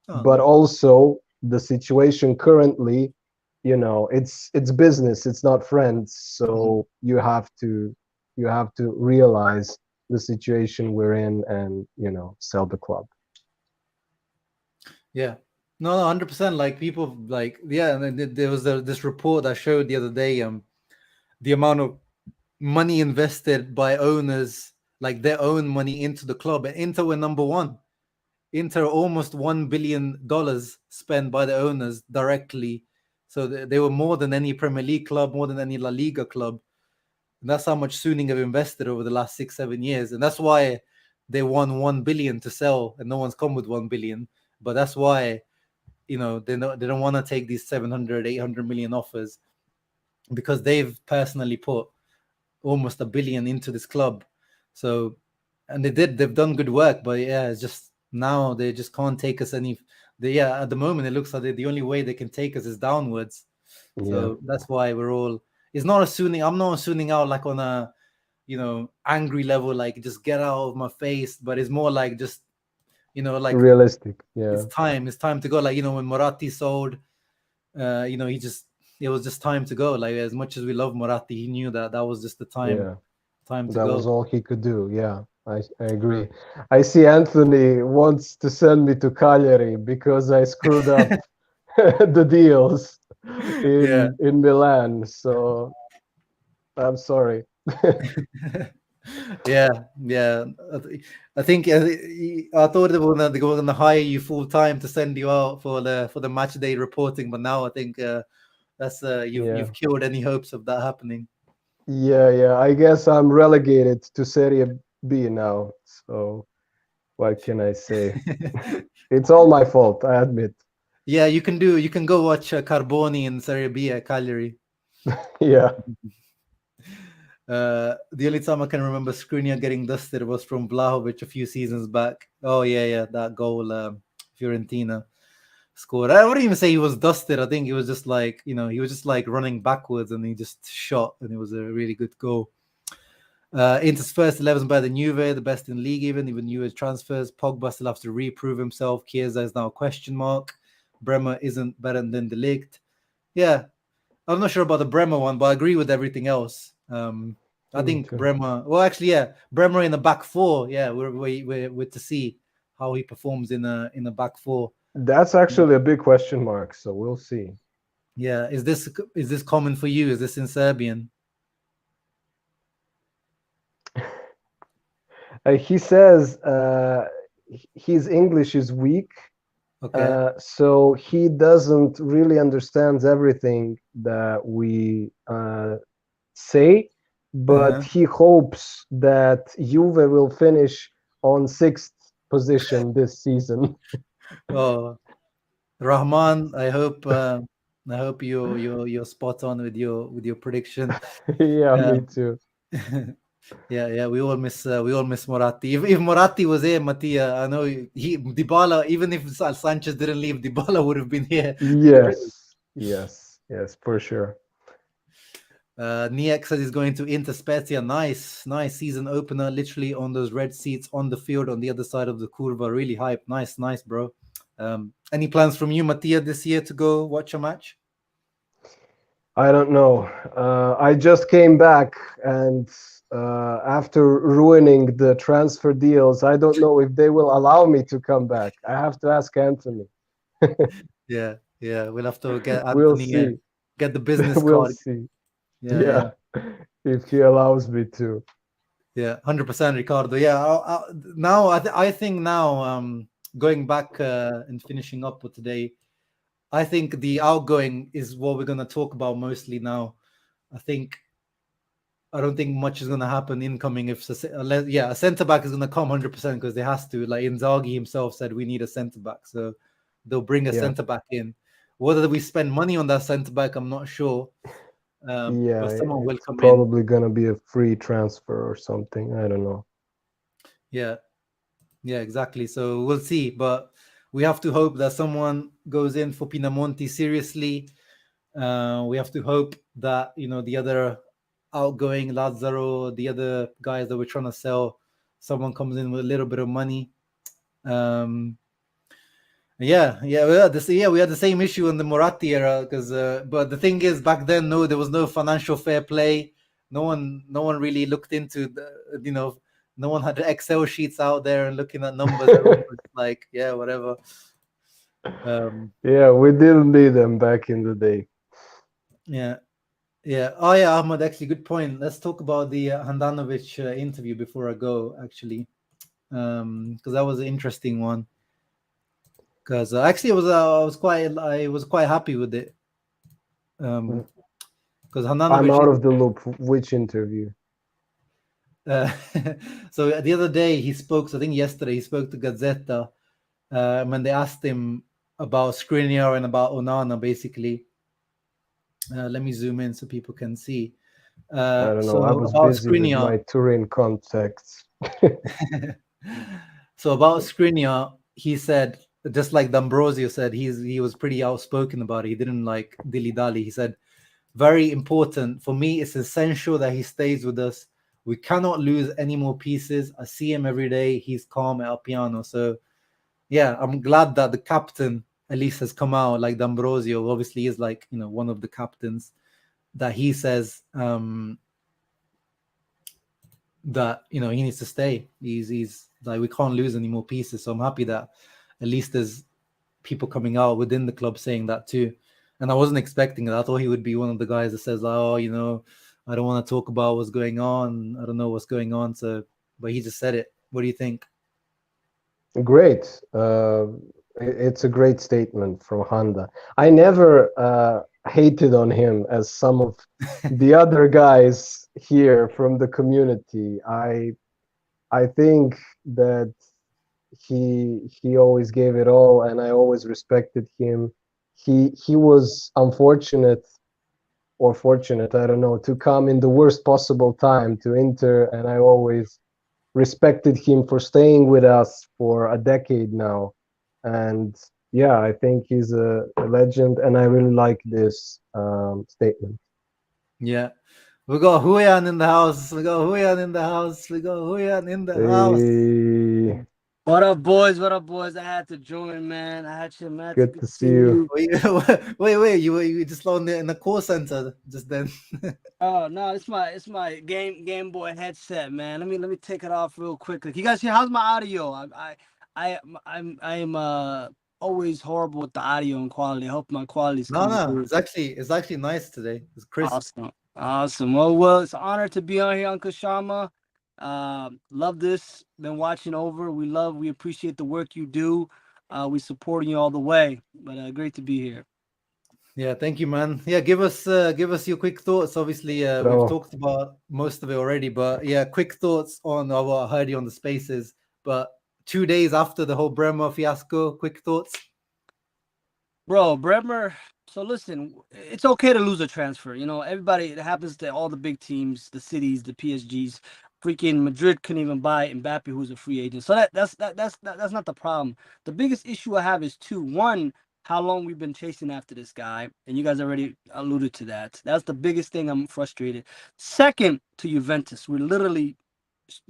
Oh But no. also, the situation currently, it's business, it's not friends. So you have to realize the situation we're in and sell the club. Yeah. No, 100%. Like people, like, yeah. And then there was this report I showed the other day. The amount of money invested by owners, like their own money into the club, and Inter were number one. Inter almost $1 billion spent by the owners directly. So they were more than any Premier League club, more than any La Liga club. And that's how much Suning have invested over the last 6-7 years. And that's why they won 1 billion to sell, and no one's come with 1 billion. But that's why, they don't want to take these 700, 800 million offers, because they've personally put almost $1 billion into this club. So, and they've done good work, but yeah, it's just now they just can't take us any. At the moment it looks like the only way they can take us is downwards. So that's why we're all. It's not assuming. I'm not assuming out like on a, angry level, like just get out of my face. But it's more like just, like realistic. Yeah. It's time to go. Like, when Moratti sold, it was just time to go. Like, as much as we love Moratti, he knew that was just the time to that go. was all he could do. Yeah, I agree. I see Anthony wants to send me to Cagliari because I screwed up the deals in Milan. So I'm sorry. Yeah. I think I thought they were going to hire you full time to send you out for the match day reporting, but now I think that's you've killed any hopes of that happening. Yeah. I guess I'm relegated to Serie B now. So what can I say? It's all my fault, I admit. Yeah, you can go watch Carboni in Serie B at Cagliari. Yeah. The only time I can remember Skriniar getting dusted was from Vlahovic a few seasons back. Oh yeah, that goal Fiorentina scored. I wouldn't even say he was dusted. I think he was just like, he was just like running backwards and he just shot, and it was a really good goal. Inter's first 11 by the Juve, the best in the league, even Juve's transfers. Pogba still has to reprove himself. Chiesa is now a question mark. Bremer isn't better than De Ligt. Yeah, I'm not sure about the Bremer one, but I agree with everything else. I think Bremer. Well, actually, yeah, Bremer in the back four. Yeah, we're to see how he performs in a back four. That's actually a big question mark. So we'll see. Yeah, is this common for you? Is this in Serbian? He says his English is weak. Okay. So he doesn't really understand everything that we say, but he hopes that Juve will finish on 6th position this season. Oh, Rahman, I hope you're spot on with your prediction. Yeah, me too. Yeah, we all miss Moratti. If Moratti was here, Mattia, I know Dybala. Even if Sanchez didn't leave, Dybala would have been here. Yes, for sure. Niek says he's going to Inter Spezia. Nice season opener. Literally on those red seats on the field on the other side of the curva. Really hype. Nice, bro. Any plans from you, Mattia, this year to go watch a match? I don't know. I just came back, and after ruining the transfer deals, I don't know if they will allow me to come back. I have to ask Anthony. Yeah, we'll have to get Anthony. We'll see. Get the business we'll card. See. Yeah. If he allows me to. Yeah, 100%, Ricardo. Yeah, now I think now going back and finishing up with today, I think the outgoing is what we're going to talk about mostly now. I don't think much is going to happen incoming. A centre back is going to come 100% because they has to. Like Inzaghi himself said, we need a centre back, so they'll bring a centre back in. Whether we spend money on that centre back, I'm not sure. But someone will come probably in. Gonna be a free transfer or something. I don't know. Yeah, exactly. So we'll see, but we have to hope that someone goes in for Pinamonti seriously. We have to hope that the other outgoing Lazzaro, the other guys that we're trying to sell, someone comes in with a little bit of money. We had the same issue in the Moratti era because, but the thing is, back then, no, there was no financial fair play. No one really looked into no one had Excel sheets out there and looking at numbers. Everyone was like, yeah, whatever. Yeah, we didn't need them back in the day. Yeah, yeah. Oh yeah, Ahmad. Actually, good point. Let's talk about the Handanovic interview before I go. Actually, because that was an interesting one. Because actually, I was quite happy with it. Because I'm Handanovic out is of the loop. Which interview? Uh, so the other day he spoke. I think yesterday he spoke to Gazzetta when they asked him about Skriniar and about Onana. Basically, let me zoom in so people can see. I don't know. I So was about busy with Skriniar. my Turin contacts. So about Skriniar, he said just like D'Ambrosio said, he was pretty outspoken about it. He didn't like dilly dally. He said, "Very important for me. It's essential that he stays with us. We cannot lose any more pieces. I see him every day. He's calm at Piano." So yeah, I'm glad that the captain at least has come out. Like D'Ambrosio, obviously, is like one of the captains that he says that he needs to stay. He's like, we can't lose any more pieces. So I'm happy that at least there's people coming out within the club saying that too. And I wasn't expecting it. I thought he would be one of the guys that says, "Oh, I don't want to talk about what's going on. I don't know what's going on." So, but he just said it. What do you think? Great. It's a great statement from Honda. I never hated on him as some of the other guys here from the community. I think that he always gave it all, and I always respected him. He was unfortunate or fortunate, I don't know, to come in the worst possible time to Inter, and I always respected him for staying with us for a decade now. And yeah, I think he's a legend, and I really like this statement. Yeah. We got Huyan in the house. We got Huyan in the house. We got Huyan in the house. Hey, What up, boys? What up, boys? I had to join, man. I had you, Matt. good Good to to see see you. you. Wait. You just in the call center just then. Oh no, it's my Game Boy headset, man. Let me take it off real quickly. Can you guys hear? How's my audio? I'm always horrible with the audio and quality. I hope my quality is coming No. through. It's actually nice today. It's crisp. Awesome, awesome. Well, it's an honor to be on here, Uncle Shama. Love this. Been watching over. We appreciate the work you do. We supporting you all the way. But great to be here. Yeah, thank you, man. Yeah, give us your quick thoughts. Obviously, we've So, talked about most of it already, but yeah, quick thoughts on what I heard you on the spaces. But 2 days after the whole Bremer fiasco, quick thoughts. Bro, Bremer. So listen, it's okay to lose a transfer. Everybody. It happens to all the big teams, the cities, the PSGs. Freaking Madrid couldn't even buy Mbappe, who's a free agent. So that's not the problem. The biggest issue I have is two. One, how long we've been chasing after this guy, and you guys already alluded to that. That's the biggest thing. I'm frustrated. Second, to Juventus, we're literally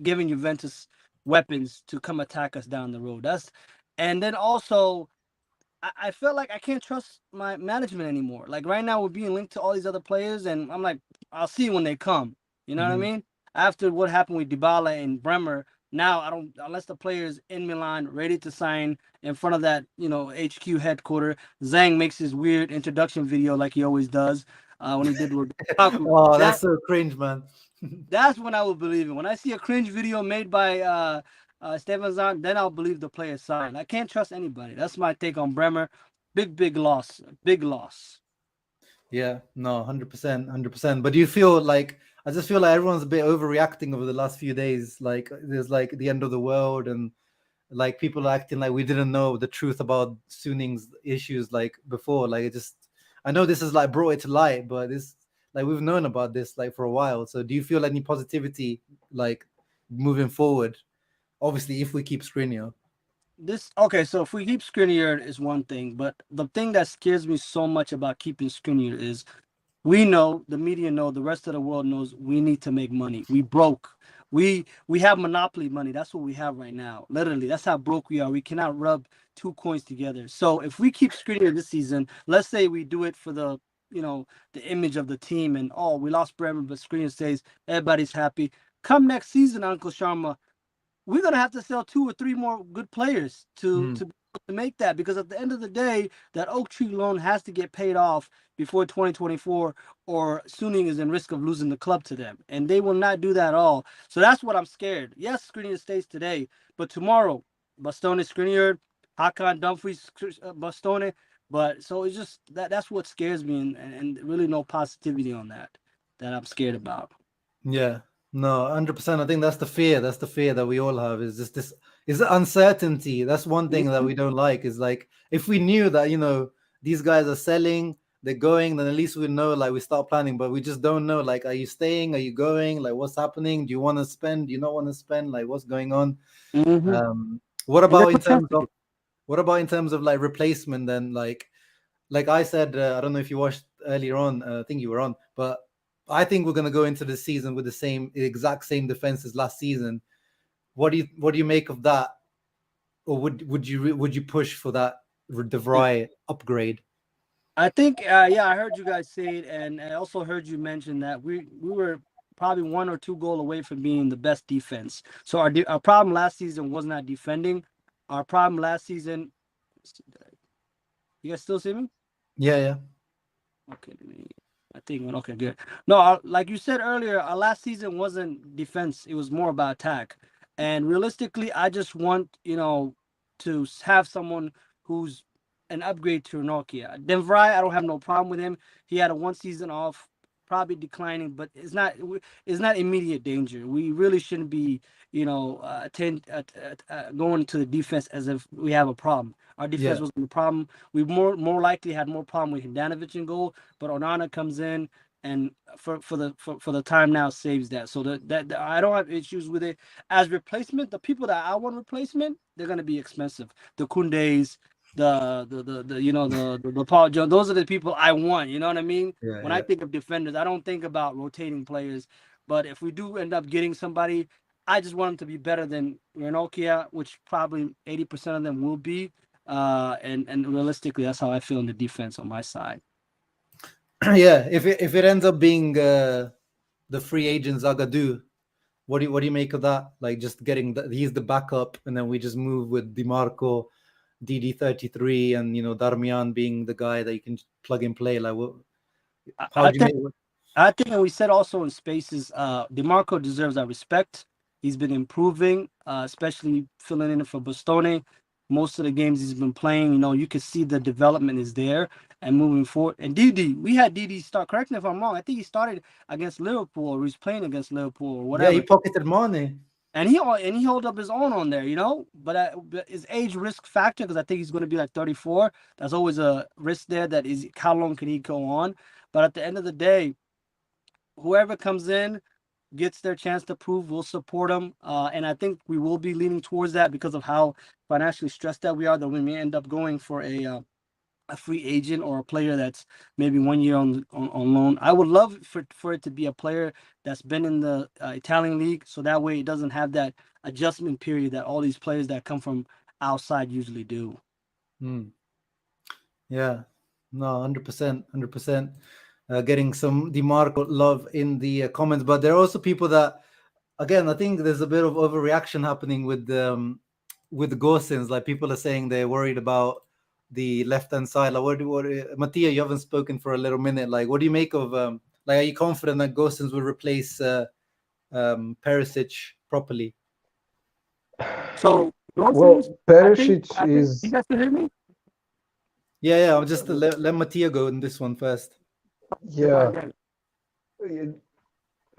giving Juventus weapons to come attack us down the road. And then also I feel like I can't trust my management anymore. Like right now, we're being linked to all these other players, and I'm like, I'll see when they come. You know what I mean? After what happened with Dybala and Bremer, now I don't unless the players in Milan ready to sign in front of that HQ headquarter. Zhang makes his weird introduction video like he always does when he did with Lukaku. Oh, that's so cringe, man. That's when I will believe it. When I see a cringe video made by Stefan Zahn, then I'll believe the player signed. I can't trust anybody. That's my take on Bremer. Big loss. Big loss. Yeah, no, 100%, 100%. But do you feel like I just feel like everyone's a bit overreacting over the last few days? Like there's like the end of the world, and like people are acting like we didn't know the truth about Suning's issues like before. Like I know this is like brought it to light, but this like we've known about this like for a while. So do you feel any positivity like moving forward? Obviously, if we keep Skriniar. So if we keep Skriniar is one thing, but the thing that scares me so much about keeping Skriniar is we know, the media know, the rest of the world knows we need to make money. We broke. We have monopoly money. That's what we have right now. Literally, that's how broke we are. We cannot rub two coins together. So if we keep Skriniar this season, let's say we do it for the the image of the team, and we lost Bremer, but Skriniar stays. Everybody's happy. Come next season, Uncle Sharma, we're gonna have to sell 2 or 3 more good players to make that, because at the end of the day, that Oak Tree loan has to get paid off before 2024, or Suning is in risk of losing the club to them, and they will not do that at all. So that's what I'm scared. Yes, Skriniar stays today, but tomorrow, Bastoni, Skriniar, Hakan, Dumfries, Bastoni. But so it's just that's what scares me, and really no positivity on that I'm scared about. Yeah. No, 100%. I think that's the fear. That's the fear that we all have. Is just this is uncertainty. That's one thing that we don't like. Is like, if we knew that these guys are selling, they're going, then at least we know, like, we start planning. But we just don't know. Like, are you staying? Are you going? Like, what's happening? Do you want to spend? Do you not want to spend? Like, what's going on? What about in terms of like replacement? Then like I said, I don't know if you watched earlier on. I think you were on, but I think we're going to go into the season with the exact same defense as last season. What do you make of that? Or would you push for that De Vrij upgrade? I think, I heard you guys say it, and I also heard you mention that we were probably 1 or 2 goals away from being the best defense. So our problem last season was not defending. Our problem last season. You guys still see me? Yeah. Okay. I think okay, good. No, like you said earlier, our last season wasn't defense; it was more about attack. And realistically, I just want to have someone who's an upgrade to Nokia. De Vrij, I don't have no problem with him. He had a 1 season off, probably declining, but it's not immediate danger. We really shouldn't be going to the defense as if we have a problem. Our defense wasn't a problem. We more likely had more problem with Handanovic in goal, but Onana comes in and for the time now saves that. So that I don't have issues with it. As replacement, the people that I want replacement, they're gonna be expensive. The Koundés, the Paul Jones, those are the people I want. You know what I mean? When I think of defenders, I don't think about rotating players. But if we do end up getting somebody, I just want them to be better than Ranocchia, which probably 80% of them will be. And realistically, that's how I feel in the defense on my side. Yeah, if it ends up being the free agent Zagadou, what do you make of that? Like, just getting he's the backup, and then we just move with DiMarco, DD33, and Darmian being the guy that you can plug and play. Like, how do you make it? I think, and we said also in Spaces, DiMarco deserves our respect. He's been improving, especially filling in for Bastoni. Most of the games he's been playing, you can see the development is there and moving forward. And Didi, we had Didi start. Correct me if I'm wrong. I think he started against Liverpool, or he's playing against Liverpool, or whatever. Yeah, he pocketed money. And he held up his own on there, But his age risk factor, because I think he's going to be like 34. There's always a risk there. That is, how long can he go on? But at the end of the day, whoever comes in gets their chance to prove, we'll support them. And I think we will be leaning towards that because of how financially stressed out we are, that we may end up going for a free agent or a player that's maybe 1 year on loan. I would love for it to be a player that's been in the Italian league, so that way it doesn't have that adjustment period that all these players that come from outside usually do. Yeah, no, 100%. Getting some DiMarco love in the comments, but there are also people that, again, I think there's a bit of overreaction happening with Gosens. Like, people are saying they're worried about the left-hand side. Like, Mattia, you haven't spoken for a little minute. Like, what do you make of like, are you confident that Gosens will replace Perisic properly? So, Perisic is. You guys can hear me? Yeah. I'll just let Mattia go in this one first. Yeah.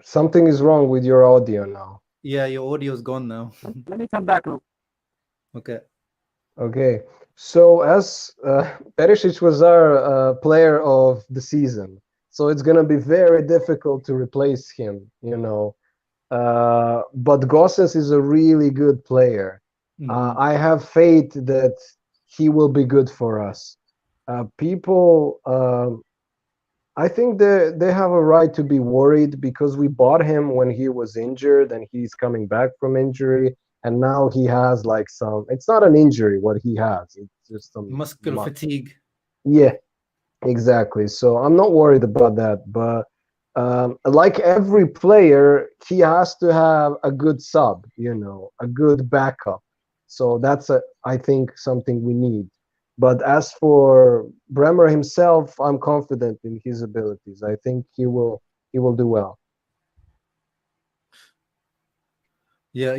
Something is wrong with your audio now. Yeah, your audio's gone now. Let me come back. Okay. So as Perisic was our player of the season, so it's gonna be very difficult to replace him, But Gosens is a really good player. I have faith that he will be good for us. People I think they have a right to be worried because we bought him when he was injured and he's coming back from injury. And now he has like some, it's not an injury what he has. It's just some, Muscle fatigue. yeah, exactly. So I'm not worried about that. But like every player, he has to have a good sub, a good backup. So that's I think something we need. But as for Bremer himself, I'm confident in his abilities. I think he will do well. Yeah,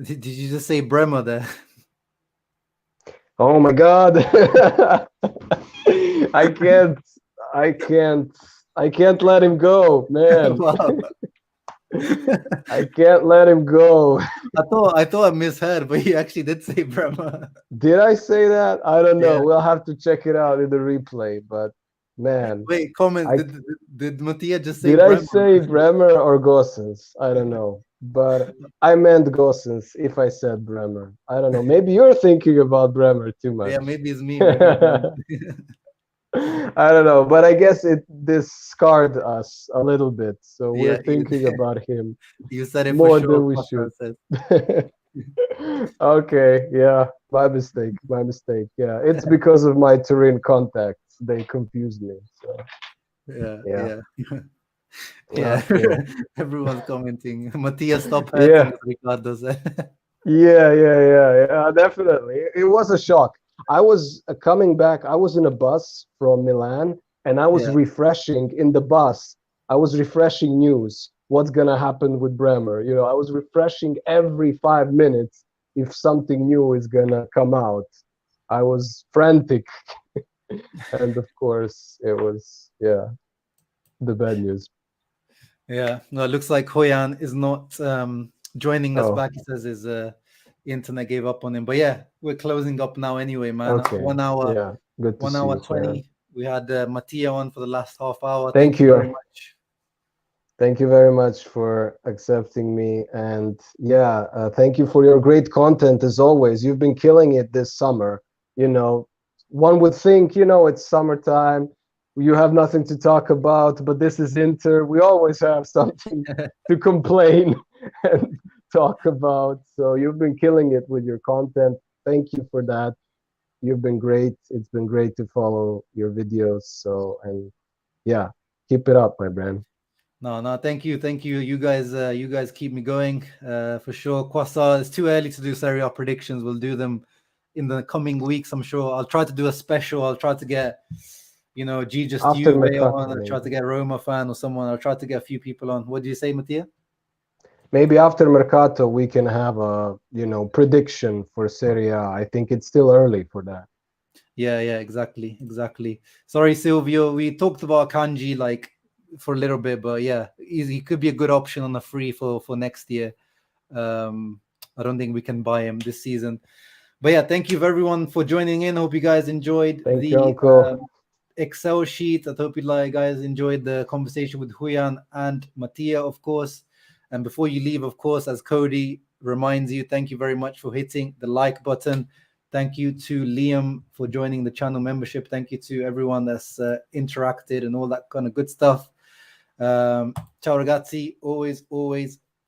did you just say Bremer there? Oh my God. I can't I can't I can't let him go, man. Wow. I can't let him go. I thought I misheard, but you actually did say Bremer. Did I say that? I don't know. Yeah. We'll have to check it out in the replay, but man, Wait, comment. I Did Mattia just say did I Bremer? say Bremer or Gossens? I don't know. But I meant Gossens if I said Bremer. I don't know. Maybe you're thinking about Bremer too much. Yeah, maybe it's me. Maybe it's me. I don't know, but I guess this scarred us a little bit. So Yeah, we're thinking about him you said it more for than sure. we Costa should. said. Okay, yeah, my mistake. My mistake. Yeah, it's because of my Turin contacts. They confused me. So Yeah, yeah, yeah. okay. Everyone's commenting. Mattia, stop hurting Yeah, us, Ricardo said. yeah, definitely. It was a shock. I was coming back. I was in a bus from Milan, and I was Yeah, refreshing in the bus. I was refreshing news. What's gonna happen with Bremer? I was refreshing every 5 minutes if something new is gonna come out. I was frantic, and of course, it was the bad news. yeah. No, it looks like Hoyan is not joining us Oh, back. He says his internet gave up on him. But yeah, we're closing up now anyway, man. okay. 1 hour, Yeah, good to see you, Hoyan. 1 hour 20. We had Mattia on for the last half hour. Thank Thank you very you. much. Thank you very much for accepting me. And yeah, thank you for your great content as always. You've been killing it this summer. You know, one would think, it's summertime, you have nothing to talk about, but this is Inter. We always have something to complain and talk about. So you've been killing it with your content. Thank you for that. You've been great. It's been great to follow your videos. So, and yeah, keep it up, my friend. No, thank you. You guys keep me going for sure. Quasar, it's too early to do Serie A predictions. We'll do them in the coming weeks, I'm sure. I'll try to do a special. I'll try to get, G just After Juve Mercato, on. I'll try to get Roma fan or someone. I'll try to get a few people on. What do you say, Mattia? maybe after Mercato we can have a prediction for Serie A. I think it's still early for that. Yeah, exactly. Sorry, Silvio. We talked about Kanji like for a little bit, but yeah, he could be a good option on the free for next year. I don't think we can buy him this season. But yeah, thank you everyone for joining in. Hope you guys enjoyed Thank you, the Uncle. Excel sheet. I hope you guys enjoyed the conversation with Huyan and Mattia, of course. And before you leave, of course, as Cody reminds you, thank you very much for hitting the like button. Thank you to Liam for joining the channel membership. Thank you to everyone that's interacted and all that kind of good stuff. Ciao ragazzi, always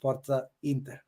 Forza Inter.